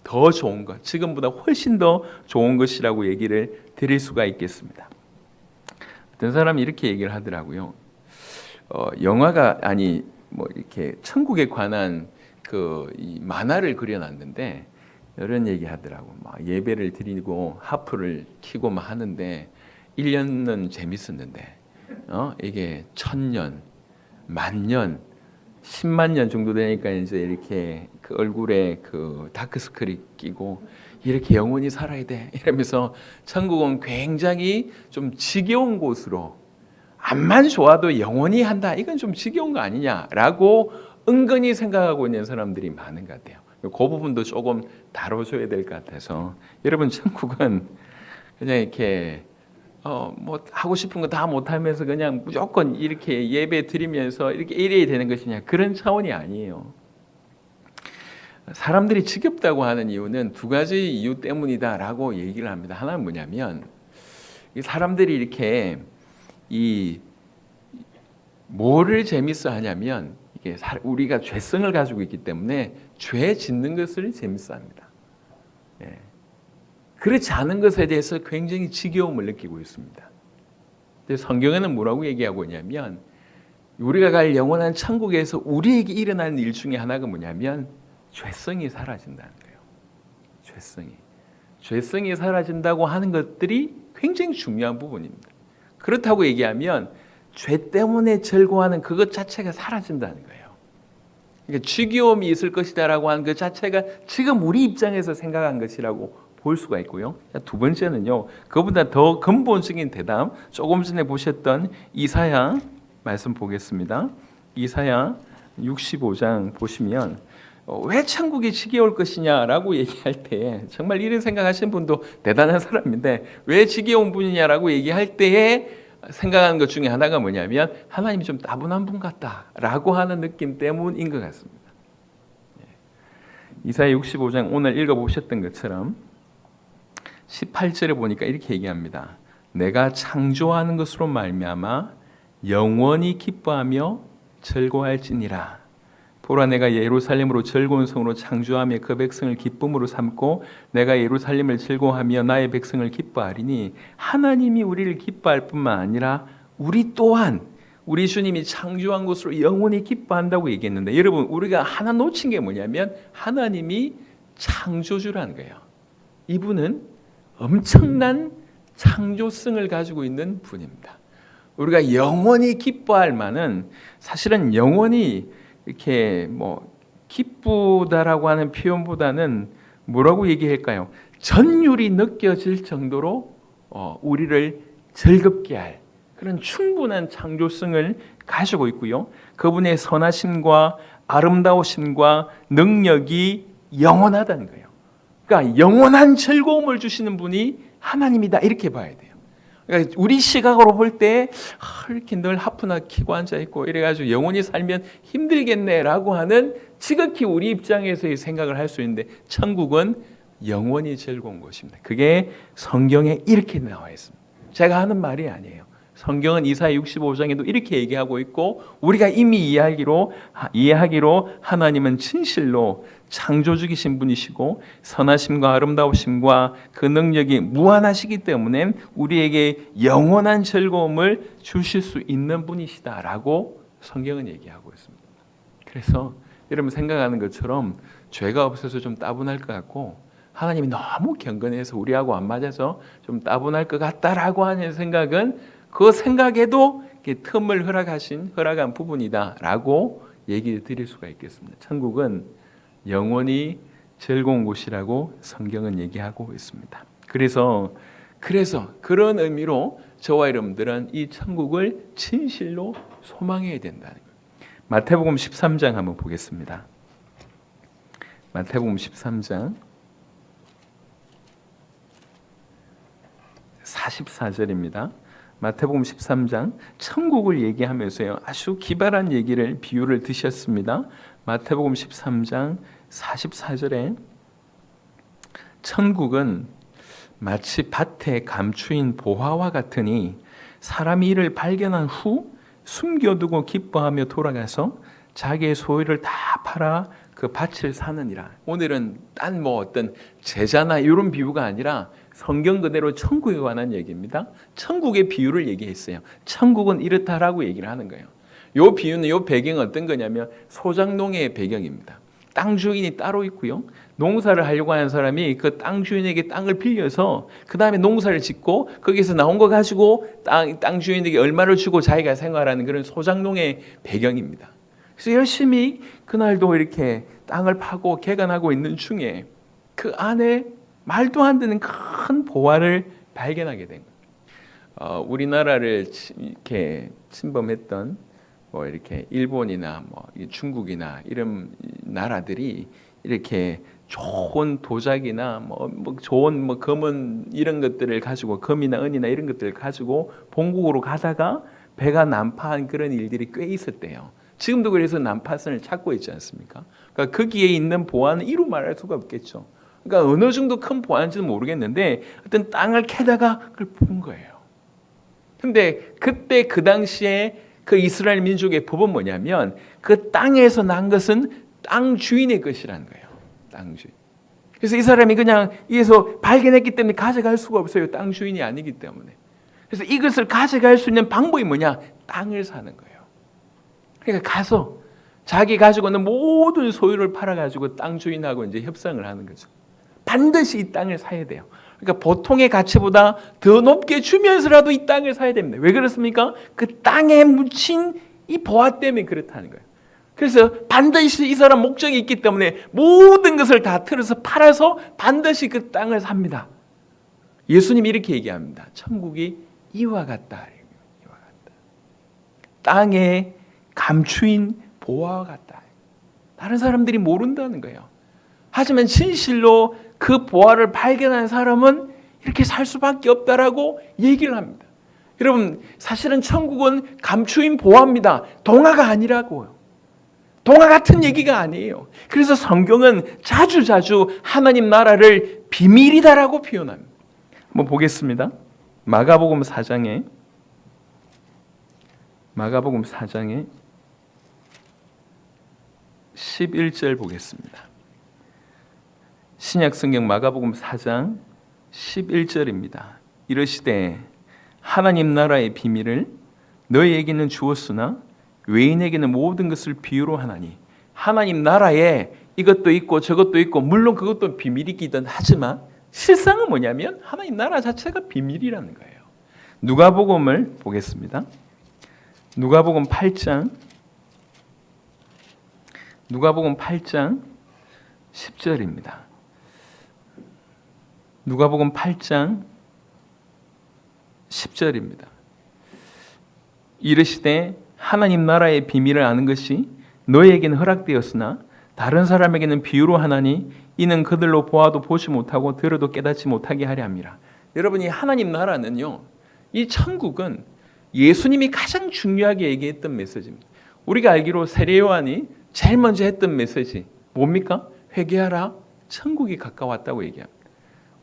더 좋은 것, 지금보다 훨씬 더 좋은 것이라고 얘기를 드릴 수가 있겠습니다. 어떤 사람이 이렇게 얘기를 하더라고요. 영화가 이렇게 천국에 관한 이 만화를 그려놨는데 이런 얘기 하더라고. 막 예배를 드리고 하프를 키고 막 하는데 1년은 재밌었는데 이게 1000년, 10,000년, 10만 년 정도 되니까 이제 이렇게 그 얼굴에 그 다크스크린 끼고 이렇게 영원히 살아야 돼 이러면서 천국은 굉장히 좀 지겨운 곳으로, 암만 좋아도 영원히 한다, 이건 좀 지겨운 거 아니냐라고 은근히 생각하고 있는 사람들이 많은 것 같아요. 그 부분도 조금 다뤄줘야 될 것 같아서, 여러분 천국은 그냥 이렇게 뭐 하고 싶은 거 다 못하면서 그냥 무조건 이렇게 예배 드리면서 이렇게 이래야 되는 것이냐, 그런 차원이 아니에요. 사람들이 지겹다고 하는 이유는 두 가지 이유 때문이다라고 얘기를 합니다. 하나는 뭐냐면 사람들이 이렇게 뭐를 재밌어 하냐면 이게 우리가 죄성을 가지고 있기 때문에 죄 짓는 것을 재밌어 합니다. 그렇지 않은 것에 대해서 굉장히 지겨움을 느끼고 있습니다. 근데 성경에는 뭐라고 얘기하고 있냐면 우리가 갈 영원한 천국에서 우리에게 일어나는 일 중에 하나가 뭐냐면 죄성이 사라진다는 거예요. 죄성이 사라진다고 하는 것들이 굉장히 중요한 부분입니다. 그렇다고 얘기하면 죄 때문에 절고하는 그것 자체가 사라진다는 거예요. 그러니까 지겨움이 있을 것이다라고 하는 그 자체가 지금 우리 입장에서 생각한 것이라고 볼 수가 있고요. 두 번째는요, 그보다 더 근본적인 대답, 조금 전에 보셨던 이사야 말씀 보겠습니다. 이사야 65장 보시면 왜 천국이 지겨울 것이냐라고 얘기할 때 정말 이런 생각하시는 분도 대단한 사람인데, 왜 지겨운 분이냐라고 얘기할 때에 생각하는 것 중에 하나가 뭐냐면 하나님이 좀 따분한 분 같다라고 하는 느낌 때문인 것 같습니다. 이사야 65장 오늘 읽어보셨던 것처럼 18절에 보니까 이렇게 얘기합니다. 내가 창조하는 것으로 말미암아 영원히 기뻐하며 즐거워할지니라. 보라, 내가 예루살렘으로 즐거운 성으로 창조하며 그 백성을 기쁨으로 삼고 내가 예루살렘을 즐거워하며 나의 백성을 기뻐하리니, 하나님이 우리를 기뻐할 뿐만 아니라 우리 또한 우리 주님이 창조한 것으로 영원히 기뻐한다고 얘기했는데, 여러분 우리가 하나 놓친 게 뭐냐면 하나님이 창조주라는 거예요. 이분은 엄청난 창조성을 가지고 있는 분입니다. 우리가 영원히 기뻐할 만은, 사실은 영원히 이렇게 뭐 기쁘다라고 하는 표현보다는 뭐라고 얘기할까요? 전율이 느껴질 정도로 우리를 즐겁게 할 그런 충분한 창조성을 가지고 있고요. 그분의 선하심과 아름다우심과 능력이 영원하다는 거예요. 그러니까 영원한 즐거움을 주시는 분이 하나님이다, 이렇게 봐야 돼요. 그러니까 우리 시각으로 볼 때 이렇게 늘 하프나 키고 앉아 있고 이래가지고 영원히 살면 힘들겠네라고 하는 지극히 우리 입장에서의 생각을 할 수 있는데, 천국은 영원히 즐거운 곳입니다. 그게 성경에 이렇게 나와 있습니다. 제가 하는 말이 아니에요. 성경은 이사야 65장에도 이렇게 얘기하고 있고, 우리가 이미 이해하기로 하나님은 진실로 창조주이신 분이시고 선하심과 아름다우심과 그 능력이 무한하시기 때문에 우리에게 영원한 즐거움을 주실 수 있는 분이시다라고 성경은 얘기하고 있습니다. 그래서 여러분 생각하는 것처럼 죄가 없어서 좀 따분할 것 같고 하나님이 너무 경건해서 우리하고 안 맞아서 좀 따분할 것 같다라고 하는 생각은 그 생각에도 틈을 허락한 부분이다라고 얘기를 드릴 수가 있겠습니다. 천국은 영원히 즐거운 곳이라고 성경은 얘기하고 있습니다. 그래서 그런 의미로 저와 여러분들은 이 천국을 진실로 소망해야 된다는 거예요. 마태복음 13장 한번 보겠습니다. 마태복음 13장 44절입니다. 마태복음 13장 천국을 얘기하면서요 아주 기발한 비유를 드셨습니다. 마태복음 13장 44절에 천국은 마치 밭에 감추인 보화와 같으니 사람이 이를 발견한 후 숨겨두고 기뻐하며 돌아가서 자기의 소유를 다 팔아 그 밭을 사느니라. 오늘은 딴 어떤 제자나 이런 비유가 아니라 성경 그대로 천국에 관한 얘기입니다. 천국의 비유를 얘기했어요. 천국은 이렇다라고 얘기를 하는 거예요. 이 비유는 이 배경은 어떤 거냐면 소작농의 배경입니다. 땅 주인이 따로 있고요. 농사를 하려고 하는 사람이 그 땅 주인에게 땅을 빌려서 그 다음에 농사를 짓고 거기서 나온 거 가지고 땅 주인에게 얼마를 주고 자기가 생활하는 그런 소작농의 배경입니다. 그래서 열심히 그날도 이렇게 땅을 파고 개간하고 있는 중에 그 안에 말도 안 되는 큰 보화를 발견하게 된 거예요. 우리나라를 이렇게 침범했던 이렇게 일본이나 중국이나 이런 나라들이 이렇게 좋은 도자기나 좋은 금은 이런 것들을 가지고 금이나 은이나 이런 것들을 가지고 본국으로 가다가 배가 난파한 그런 일들이 꽤 있었대요. 지금도 그래서 난파선을 찾고 있지 않습니까? 그러니까 거기에 있는 보화는 이루 말할 수가 없겠죠. 그러니까 어느 정도 큰 보화인지는 모르겠는데 어떤 땅을 캐다가 그걸 본 거예요. 근데 그때 그 당시에 그 이스라엘 민족의 법은 뭐냐면 그 땅에서 난 것은 땅 주인의 것이라는 거예요. 땅 주인. 그래서 이 사람이 그냥 이에서 발견했기 때문에 가져갈 수가 없어요. 땅 주인이 아니기 때문에. 그래서 이것을 가져갈 수 있는 방법이 뭐냐? 땅을 사는 거예요. 그러니까 가서 자기 가지고 있는 모든 소유를 팔아가지고 땅 주인하고 이제 협상을 하는 거죠. 반드시 이 땅을 사야 돼요. 그러니까 보통의 가치보다 더 높게 주면서라도 이 땅을 사야 됩니다. 왜 그렇습니까? 그 땅에 묻힌 이 보화 때문에 그렇다는 거예요. 그래서 반드시 이 사람 목적이 있기 때문에 모든 것을 다 틀어서 팔아서 반드시 그 땅을 삽니다. 예수님이 이렇게 얘기합니다. 천국이 이와 같다. 이와 같다. 땅에 감추인 보화와 같다. 다른 사람들이 모른다는 거예요. 하지만 진실로 그 보화를 발견한 사람은 이렇게 살 수밖에 없다라고 얘기를 합니다. 여러분, 사실은 천국은 감추인 보화입니다. 동화가 아니라고요. 동화 같은 얘기가 아니에요. 그래서 성경은 자주 하나님 나라를 비밀이다라고 표현합니다. 한번 보겠습니다. 마가복음 4장에 11절 보겠습니다. 신약성경 마가복음 4장 11절입니다. 이르시되 하나님 나라의 비밀을 너희에게는 주었으나 외인에게는 모든 것을 비유로 하나니. 하나님 나라에 이것도 있고 저것도 있고 물론 그것도 비밀이기도 하지만 실상은 뭐냐면 하나님 나라 자체가 비밀이라는 거예요. 누가복음을 보겠습니다. 누가복음 8장 10절입니다. 누가복음 8장 10절입니다. 이르시되 하나님 나라의 비밀을 아는 것이 너희에게는 허락되었으나 다른 사람에게는 비유로 하나니 이는 그들로 보아도 보지 못하고 들어도 깨닫지 못하게 하려 함이라. 여러분이 하나님 나라는요, 이 천국은 예수님이 가장 중요하게 얘기했던 메시지입니다. 우리가 알기로 세례 요한이 제일 먼저 했던 메시지 뭡니까? 회개하라, 천국이 가까웠다고 얘기합니다.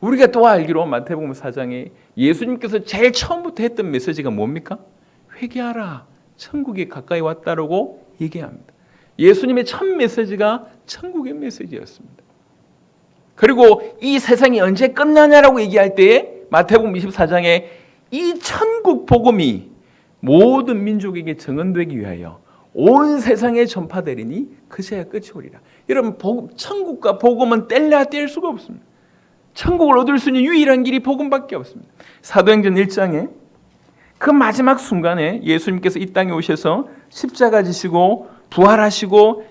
우리가 또 알기로 마태복음 4장에 예수님께서 제일 처음부터 했던 메시지가 뭡니까? 회개하라, 천국이 가까이 왔다라고 얘기합니다. 예수님의 첫 메시지가 천국의 메시지였습니다. 그리고 이 세상이 언제 끝나냐라고 얘기할 때에 마태복음 24장에 이 천국 복음이 모든 민족에게 증언되기 위하여 온 세상에 전파되리니 그제야 끝이 오리라. 여러분, 천국과 복음은 뗄래야 뗄 수가 없습니다. 천국을 얻을 수 있는 유일한 길이 복음밖에 없습니다. 사도행전 1장에 그 마지막 순간에 예수님께서 이 땅에 오셔서 십자가 지시고 부활하시고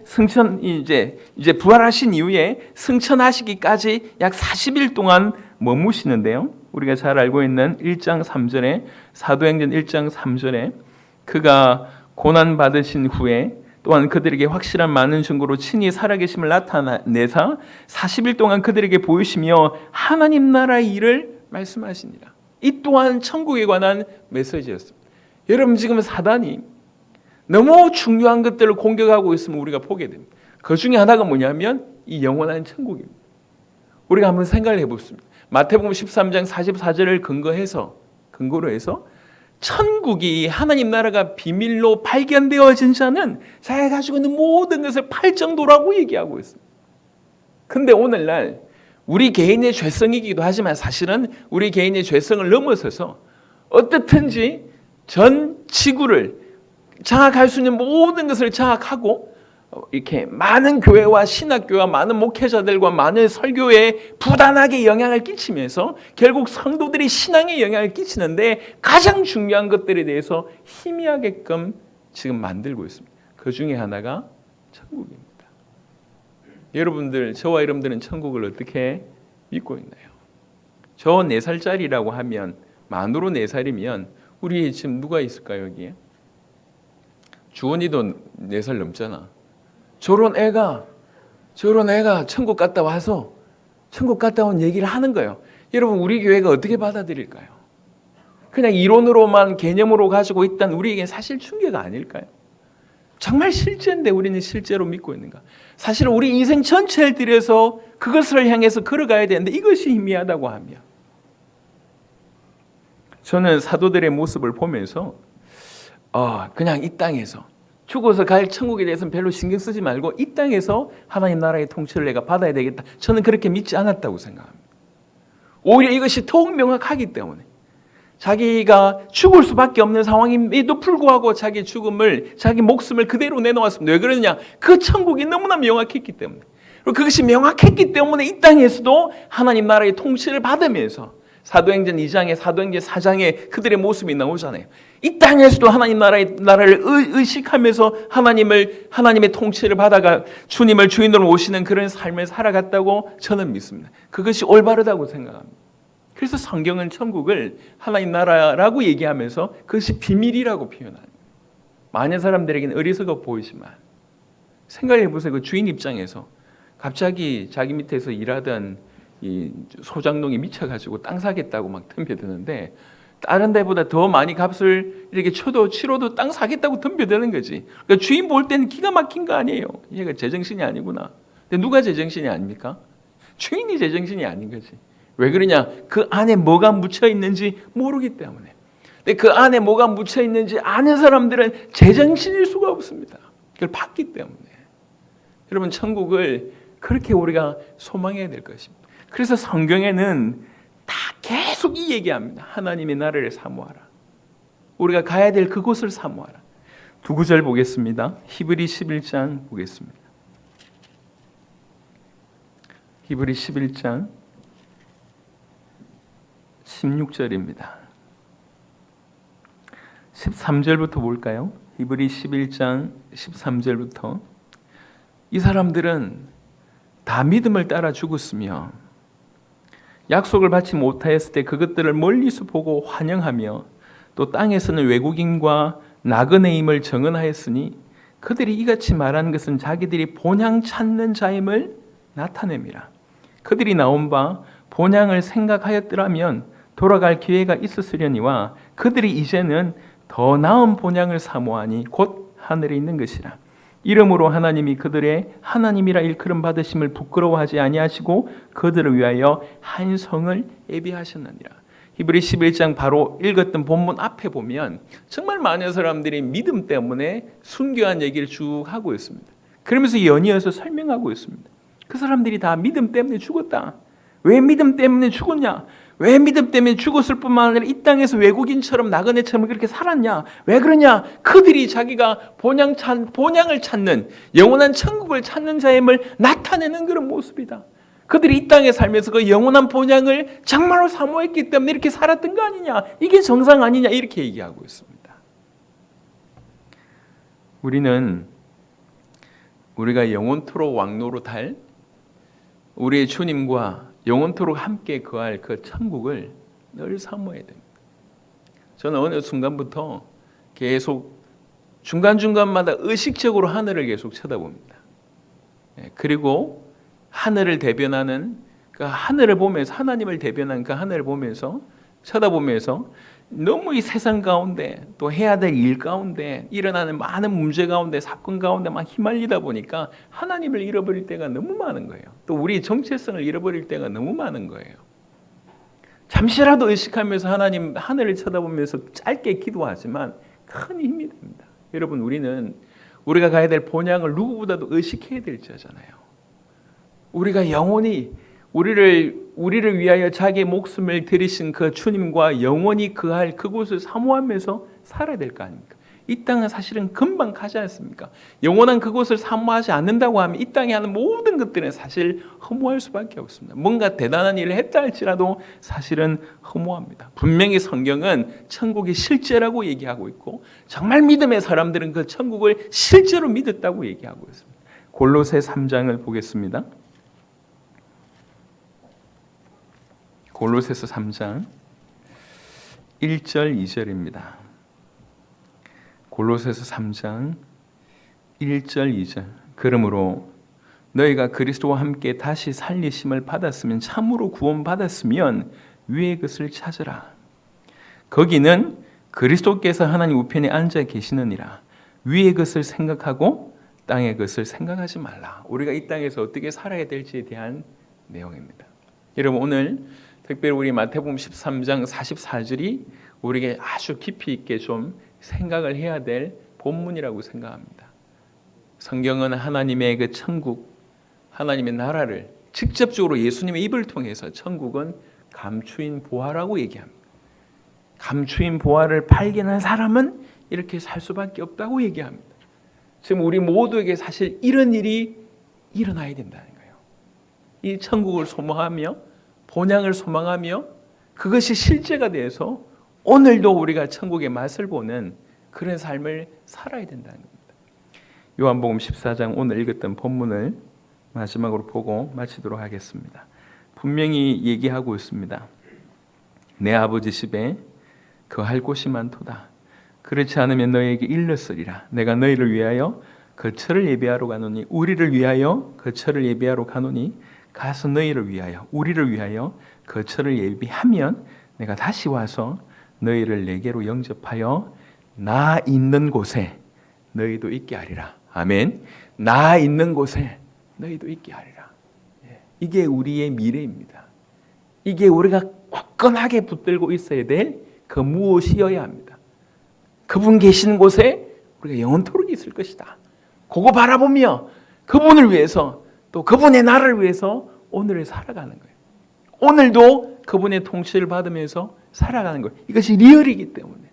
이제 부활하신 이후에 승천하시기까지 약 40일 동안 머무시는데요. 우리가 잘 알고 있는 1장 3절에 사도행전 1장 3절에 그가 고난 받으신 후에 또한 그들에게 확실한 많은 증거로 친히 살아계심을 나타내사 40일 동안 그들에게 보이시며 하나님 나라의 일을 말씀하시니라. 이 또한 천국에 관한 메시지였습니다. 여러분, 지금 사단이 너무 중요한 것들을 공격하고 있으면 우리가 보게 됩니다. 그 중에 하나가 뭐냐면 이 영원한 천국입니다. 우리가 한번 생각을 해보겠습니다. 마태복음 13장 44절을 근거로 해서 천국이 하나님 나라가 비밀로 발견되어진 자는 자기가 가지고 있는 모든 것을 팔 정도라고 얘기하고 있습니다. 근데 오늘날 우리 개인의 죄성이기도 하지만 사실은 우리 개인의 죄성을 넘어서서 어떻든지 전 지구를 장악할 수 있는 모든 것을 장악하고 이렇게 많은 교회와 신학교와 많은 목회자들과 많은 설교에 부단하게 영향을 끼치면서 결국 성도들이 신앙에 영향을 끼치는데 가장 중요한 것들에 대해서 희미하게끔 지금 만들고 있습니다. 그 중에 하나가 천국입니다. 여러분들, 저와 여러분들은 천국을 어떻게 믿고 있나요? 저 4살짜리라고 하면, 만으로 4살이면 우리 지금 누가 있을까요, 여기에? 주원이도 4살 넘잖아. 저런 애가 천국 갔다 와서 천국 갔다 온 얘기를 하는 거예요. 여러분, 우리 교회가 어떻게 받아들일까요? 그냥 이론으로만 개념으로 가지고 있다는 우리에게 사실 충격 아닐까요? 정말 실제인데 우리는 실제로 믿고 있는가? 사실 우리 인생 전체를 들여서 그것을 향해서 걸어가야 되는데 이것이 희미하다고 하며, 저는 사도들의 모습을 보면서 그냥 이 땅에서 죽어서 갈 천국에 대해서는 별로 신경 쓰지 말고 이 땅에서 하나님 나라의 통치를 내가 받아야 되겠다, 저는 그렇게 믿지 않았다고 생각합니다. 오히려 이것이 더욱 명확하기 때문에 자기가 죽을 수밖에 없는 상황임에도 불구하고 자기 목숨을 그대로 내놓았습니다. 왜 그러느냐? 그 천국이 너무나 명확했기 때문에. 그리고 그것이 명확했기 때문에 이 땅에서도 하나님 나라의 통치를 받으면서 사도행전 2장에 사도행전 4장에 그들의 모습이 나오잖아요. 이 땅에서도 하나님 나라를 의식하면서 하나님의 통치를 받아가 주님을 주인으로 모시는 그런 삶을 살아갔다고 저는 믿습니다. 그것이 올바르다고 생각합니다. 그래서 성경은 천국을 하나님 나라라고 얘기하면서 그것이 비밀이라고 표현합니다. 많은 사람들에게는 어리석어 보이지만 생각해 보세요. 그 주인 입장에서 갑자기 자기 밑에서 일하던 이 소장농이 미쳐가지고 땅 사겠다고 막 덤벼드는데 다른 데보다 더 많이 값을 이렇게 치러도 땅 사겠다고 덤벼드는 거지. 그러니까 주인 볼 때는 기가 막힌 거 아니에요. 얘가 제정신이 아니구나. 근데 누가 제정신이 아닙니까? 주인이 제정신이 아닌 거지. 왜 그러냐? 그 안에 뭐가 묻혀 있는지 모르기 때문에. 근데 그 안에 뭐가 묻혀 있는지 아는 사람들은 제정신일 수가 없습니다. 그걸 봤기 때문에. 여러분, 천국을 그렇게 우리가 소망해야 될 것입니다. 그래서 성경에는 다 계속 이 얘기합니다. 하나님의 나라를 사모하라. 우리가 가야 될 그곳을 사모하라. 두 구절 보겠습니다. 히브리 11장 보겠습니다. 히브리 11장 16절입니다. 13절부터 볼까요? 히브리 11장 13절부터. 이 사람들은 다 믿음을 따라 죽었으며 약속을 받지 못하였을 때 그것들을 멀리서 보고 환영하며 또 땅에서는 외국인과 나그네임을 정언하였으니 그들이 이같이 말하는 것은 자기들이 본향 찾는 자임을 나타냅니다. 그들이 나온 바 본향을 생각하였더라면 돌아갈 기회가 있었으려니와 그들이 이제는 더 나은 본향을 사모하니 곧 하늘에 있는 것이라. 이러므로 하나님이 그들의 하나님이라 일컬음 받으심을 부끄러워하지 아니하시고 그들을 위하여 한 성을 예비하셨느니라. 히브리 11장 바로 읽었던 본문 앞에 보면 정말 많은 사람들이 믿음 때문에 순교한 얘기를 쭉 하고 있습니다. 그러면서 연이어서 설명하고 있습니다. 그 사람들이 다 믿음 때문에 죽었다. 왜 믿음 때문에 죽었냐? 왜 믿음 때문에 죽었을 뿐만 아니라 이 땅에서 외국인처럼 나그네처럼 그렇게 살았냐? 왜 그러냐? 그들이 자기가 본향을 찾는, 영원한 천국을 찾는 자임을 나타내는 그런 모습이다. 그들이 이 땅에 살면서 그 영원한 본향을 정말로 사모했기 때문에 이렇게 살았던 거 아니냐? 이게 정상 아니냐? 이렇게 얘기하고 있습니다. 우리가 영원토록 왕노릇할 우리의 주님과 영원토록 함께 거할 그 천국을 늘 사모해야 됩니다. 저는 어느 순간부터 계속 중간중간마다 의식적으로 하늘을 계속 쳐다봅니다. 그리고 하늘을 대변하는 그 하늘을 보면서, 하나님을 대변하는 그 하늘을 보면서, 쳐다보면서 너무 이 세상 가운데 또 해야 될 일 가운데 일어나는 많은 문제 가운데 사건 가운데 막 휘말리다 보니까 하나님을 잃어버릴 때가 너무 많은 거예요. 또 우리 정체성을 잃어버릴 때가 너무 많은 거예요. 잠시라도 의식하면서 하나님 하늘을 쳐다보면서 짧게 기도하지만 큰 힘이 됩니다. 여러분, 우리가 가야 될 본향을 누구보다도 의식해야 될 자잖아요. 우리가 영원히 우리를 위하여 자기의 목숨을 들이신 그 주님과 영원히 거할 그곳을 사모하면서 살아야 될 거 아닙니까? 이 땅은 사실은 금방 가지 않습니까? 영원한 그곳을 사모하지 않는다고 하면 이 땅에 하는 모든 것들은 사실 허무할 수밖에 없습니다. 뭔가 대단한 일을 했다 할지라도 사실은 허무합니다. 분명히 성경은 천국이 실제라고 얘기하고 있고 정말 믿음의 사람들은 그 천국을 실제로 믿었다고 얘기하고 있습니다. 골로새 3장을 보겠습니다. 골로새서 3장 1절 2절입니다. 골로새서 3장 1절 2절. 그러므로 너희가 그리스도와 함께 다시 살리심을 받았으면, 참으로 구원받았으면 위의 것을 찾으라. 거기는 그리스도께서 하나님 우편에 앉아 계시느니라. 위의 것을 생각하고 땅의 것을 생각하지 말라. 우리가 이 땅에서 어떻게 살아야 될지에 대한 내용입니다. 여러분, 오늘 특별히 우리 마태복음 13장 44절이 우리에게 아주 깊이 있게 좀 생각을 해야 될 본문이라고 생각합니다. 성경은 하나님의 그 천국, 하나님의 나라를 직접적으로 예수님의 입을 통해서 천국은 감추인 보화라고 얘기합니다. 감추인 보화를 발견한 사람은 이렇게 살 수밖에 없다고 얘기합니다. 지금 우리 모두에게 사실 이런 일이 일어나야 된다는 거예요. 이 천국을 소망하며 본향을 소망하며 그것이 실제가 돼서 오늘도 우리가 천국의 맛을 보는 그런 삶을 살아야 된다는 겁니다. 요한복음 14장 오늘 읽었던 본문을 마지막으로 보고 마치도록 하겠습니다. 분명히 얘기하고 있습니다. 내 아버지 집에 거할 곳이 많도다. 그렇지 않으면 너희에게 일렀으리라. 내가 너희를 위하여 거처를 예비하러 가노니, 우리를 위하여 거처를 예비하러 가노니, 가서 너희를 위하여, 우리를 위하여 거처를 예비하면 내가 다시 와서 너희를 내게로 영접하여 나 있는 곳에 너희도 있게 하리라. 아멘. 나 있는 곳에 너희도 있게 하리라. 이게 우리의 미래입니다. 이게 우리가 굳건하게 붙들고 있어야 될 그 무엇이어야 합니다. 그분 계시는 곳에 우리가 영원토록 있을 것이다. 그거 바라보며 그분을 위해서, 또 그분의 나라를 위해서 오늘을 살아가는 거예요. 오늘도 그분의 통치를 받으면서 살아가는 거예요. 이것이 리얼이기 때문에.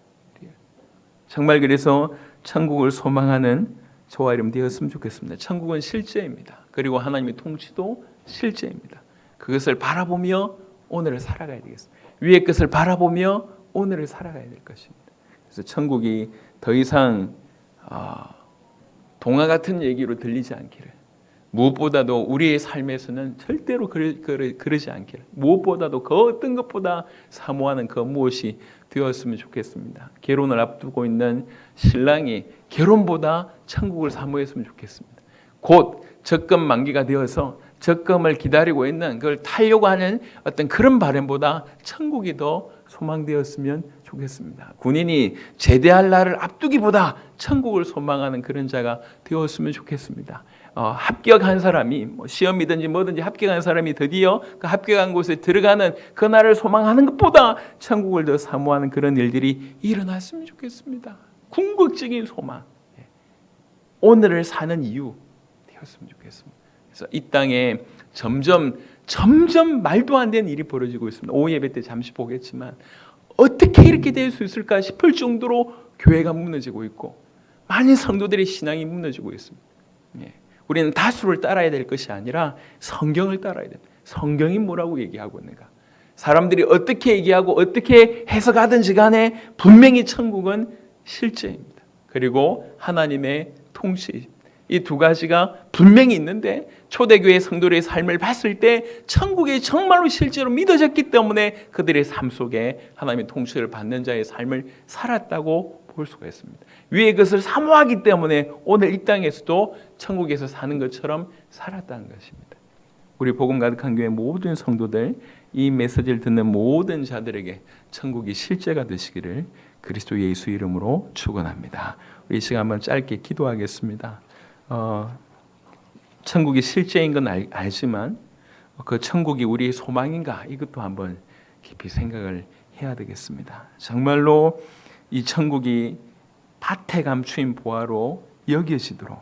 정말 그래서 천국을 소망하는 저와 여러분 되었으면 좋겠습니다. 천국은 실제입니다. 그리고 하나님의 통치도 실제입니다. 그것을 바라보며 오늘을 살아가야 되겠습니다. 위의 것을 바라보며 오늘을 살아가야 될 것입니다. 그래서 천국이 더 이상 동화 같은 얘기로 들리지 않기를, 무엇보다도 우리의 삶에서는 절대로 그러지 않기를, 무엇보다도 그 어떤 것보다 사모하는 그 무엇이 되었으면 좋겠습니다. 결혼을 앞두고 있는 신랑이 결혼보다 천국을 사모했으면 좋겠습니다. 곧 적금 만기가 되어서 적금을 기다리고 있는 그걸 타려고 하는 어떤 그런 바람보다 천국이 더 소망되었으면 좋겠습니다. 군인이 제대할 날을 앞두기보다 천국을 소망하는 그런 자가 되었으면 좋겠습니다. 합격한 사람이 시험이든지 뭐든지 합격한 사람이 드디어 그 합격한 곳에 들어가는 그 날을 소망하는 것보다 천국을 더 사모하는 그런 일들이 일어났으면 좋겠습니다. 궁극적인 소망, 오늘을 사는 이유 되었으면 좋겠습니다. 그래서 이 땅에 점점 말도 안 되는 일이 벌어지고 있습니다. 오후 예배 때 잠시 보겠지만 어떻게 이렇게 될 수 있을까 싶을 정도로 교회가 무너지고 있고 많은 성도들의 신앙이 무너지고 있습니다. 우리는 다수를 따라야 될 것이 아니라 성경을 따라야 됩니다. 성경이 뭐라고 얘기하고 있는가? 사람들이 어떻게 얘기하고 어떻게 해석하든지 간에 분명히 천국은 실제입니다. 그리고 하나님의 통치, 이 두 가지가 분명히 있는데 초대교회 성도들의 삶을 봤을 때 천국이 정말로 실제로 믿어졌기 때문에 그들의 삶 속에 하나님의 통치를 받는 자의 삶을 살았다고 볼 수가 있습니다. 위의 것을 사모하기 때문에 오늘 이 땅에서도 천국에서 사는 것처럼 살았다는 것입니다. 우리 복음 가득한 교회 모든 성도들, 이 메시지를 듣는 모든 자들에게 천국이 실제가 되시기를 그리스도 예수 이름으로 축원합니다. 우리 이 시간 한번 짧게 기도하겠습니다. 천국이 실제인 건 알지만 그 천국이 우리의 소망인가, 이것도 한번 깊이 생각을 해야 되겠습니다. 정말로 이 천국이 밭에 감추인 보화로 여겨지도록,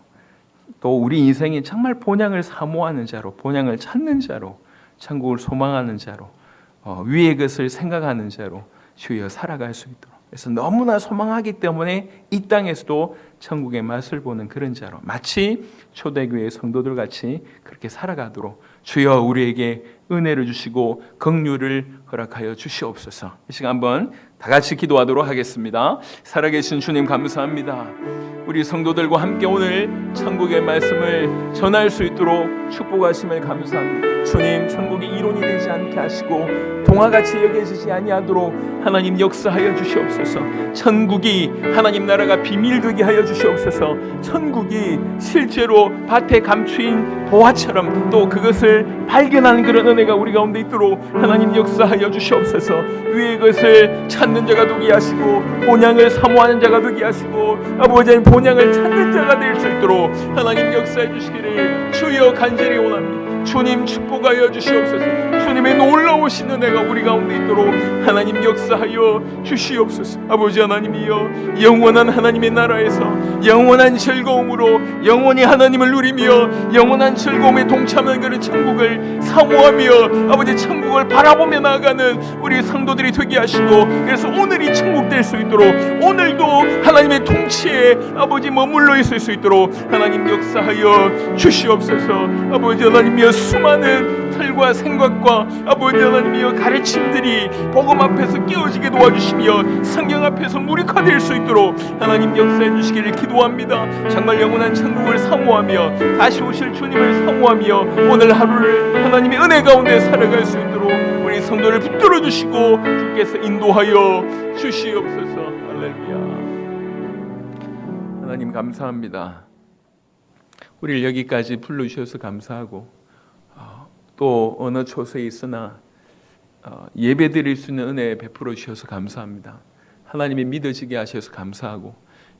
또 우리 인생이 정말 본향을 사모하는 자로, 본향을 찾는 자로, 천국을 소망하는 자로, 위의 것을 생각하는 자로 주여 살아갈 수 있도록, 그래서 너무나 소망하기 때문에 이 땅에서도 천국의 맛을 보는 그런 자로, 마치 초대교회 성도들 같이 그렇게 살아가도록 주여 우리에게 은혜를 주시고 긍휼을 허락하여 주시옵소서. 이 시간 한번 다 같이 기도하도록 하겠습니다. 살아계신 주님 감사합니다. 우리 성도들과 함께 오늘 천국의 말씀을 전할 수 있도록 축복하심을 감사합니다. 주님, 천국이 이론이 되지 않게 하시고 동화같이 여겨지지 아니하도록 하나님 역사하여 주시옵소서. 천국이 하나님 나라가 비밀되게 하여 주시옵소서. 천국이 실제로 밭에 감추인 보화처럼 또 그것을 발견하는 그런 은혜가 우리 가운데 있도록 하나님 역사하여 주시옵소서. 위의 것을 찾는 자가 되게 하시고 본향을 사모하는 자가 되게 하시고 아버지 하나님 본향을 찾는 자가 될 수 있도록 하나님 역사해 주시기를 주여 간절히 원합니다. 주님 축복하여 주시옵소서. 주님의 놀라우신 은혜가 우리 가운데 있도록 하나님 역사하여 주시옵소서. 아버지 하나님이여, 영원한 하나님의 나라에서 영원한 즐거움으로 영원히 하나님을 누리며 영원한 즐거움에 동참하는 그런 천국을 사모하며 아버지 천국을 바라보며 나아가는 우리 성도들이 되게 하시고, 그래서 오늘이 천국 될 수 있도록 오늘도 하나님의 통치에 아버지 머물러 있을 수 있도록 하나님 역사하여 주시옵소서. 아버지 하나님이여, 수많은 틀과 생각과 아버지 하나님이여 가르침들이 복음 앞에서 깨어지게 도와주시며 성경 앞에서 무력화될 수 있도록 하나님 역사해 주시기를 기도합니다. 정말 영원한 천국을 사모하며 다시 오실 주님을 사모하며 오늘 하루를 하나님의 은혜 가운데 살아갈 수 있도록 우리 성도를 붙들어 주시고 주께서 인도하여 주시옵소서. 할렐루야. 하나님 감사합니다. 우리를 여기까지 불러주셔서 감사하고 또 어느 초소에 있으나 예배드릴 수 있는 은혜 베풀어 주셔서 감사합니다. 하나님이 믿어지게 하셔서 감사하고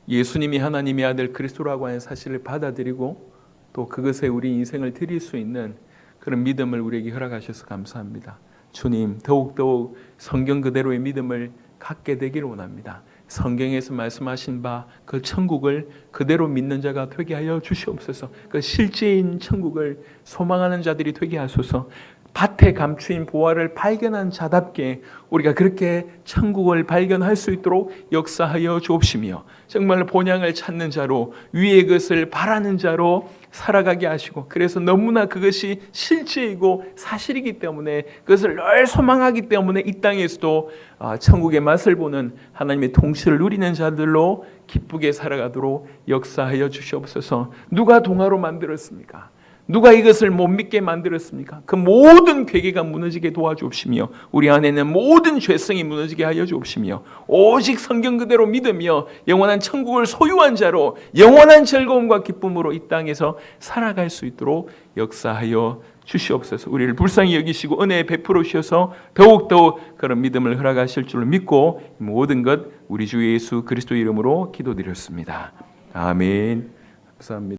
예수님이 하나님의 아들 그리스도라고 하는 사실을 받아들이고 또 그것에 우리 인생을 드릴 수 있는 그런 믿음을 우리에게 허락하셔서 감사합니다. 주님, 더욱더욱 성경 그대로의 믿음을 갖게 되기를 원합니다. 성경에서 말씀하신 바 그 천국을 그대로 믿는 자가 되게 하여 주시옵소서. 그 실제인 천국을 소망하는 자들이 되게 하소서. 밭에 감추인 보화를 발견한 자답게 우리가 그렇게 천국을 발견할 수 있도록 역사하여 주옵시며 정말 본향을 찾는 자로 위의 것을 바라는 자로 살아가게 하시고, 그래서 너무나 그것이 실제이고 사실이기 때문에 그것을 늘 소망하기 때문에 이 땅에서도 천국의 맛을 보는 하나님의 통치를 누리는 자들로 기쁘게 살아가도록 역사하여 주시옵소서. 누가 동화로 만들었습니까? 누가 이것을 못 믿게 만들었습니까? 그 모든 괴계가 무너지게 도와주옵시며 우리 안에는 모든 죄성이 무너지게 하여 주옵시며 오직 성경 그대로 믿으며 영원한 천국을 소유한 자로 영원한 즐거움과 기쁨으로 이 땅에서 살아갈 수 있도록 역사하여 주시옵소서. 우리를 불쌍히 여기시고 은혜 베풀어 주셔서 더욱더욱 그런 믿음을 허락하실 줄을 믿고 모든 것 우리 주 예수 그리스도 이름으로 기도드렸습니다. 아멘. 감사합니다.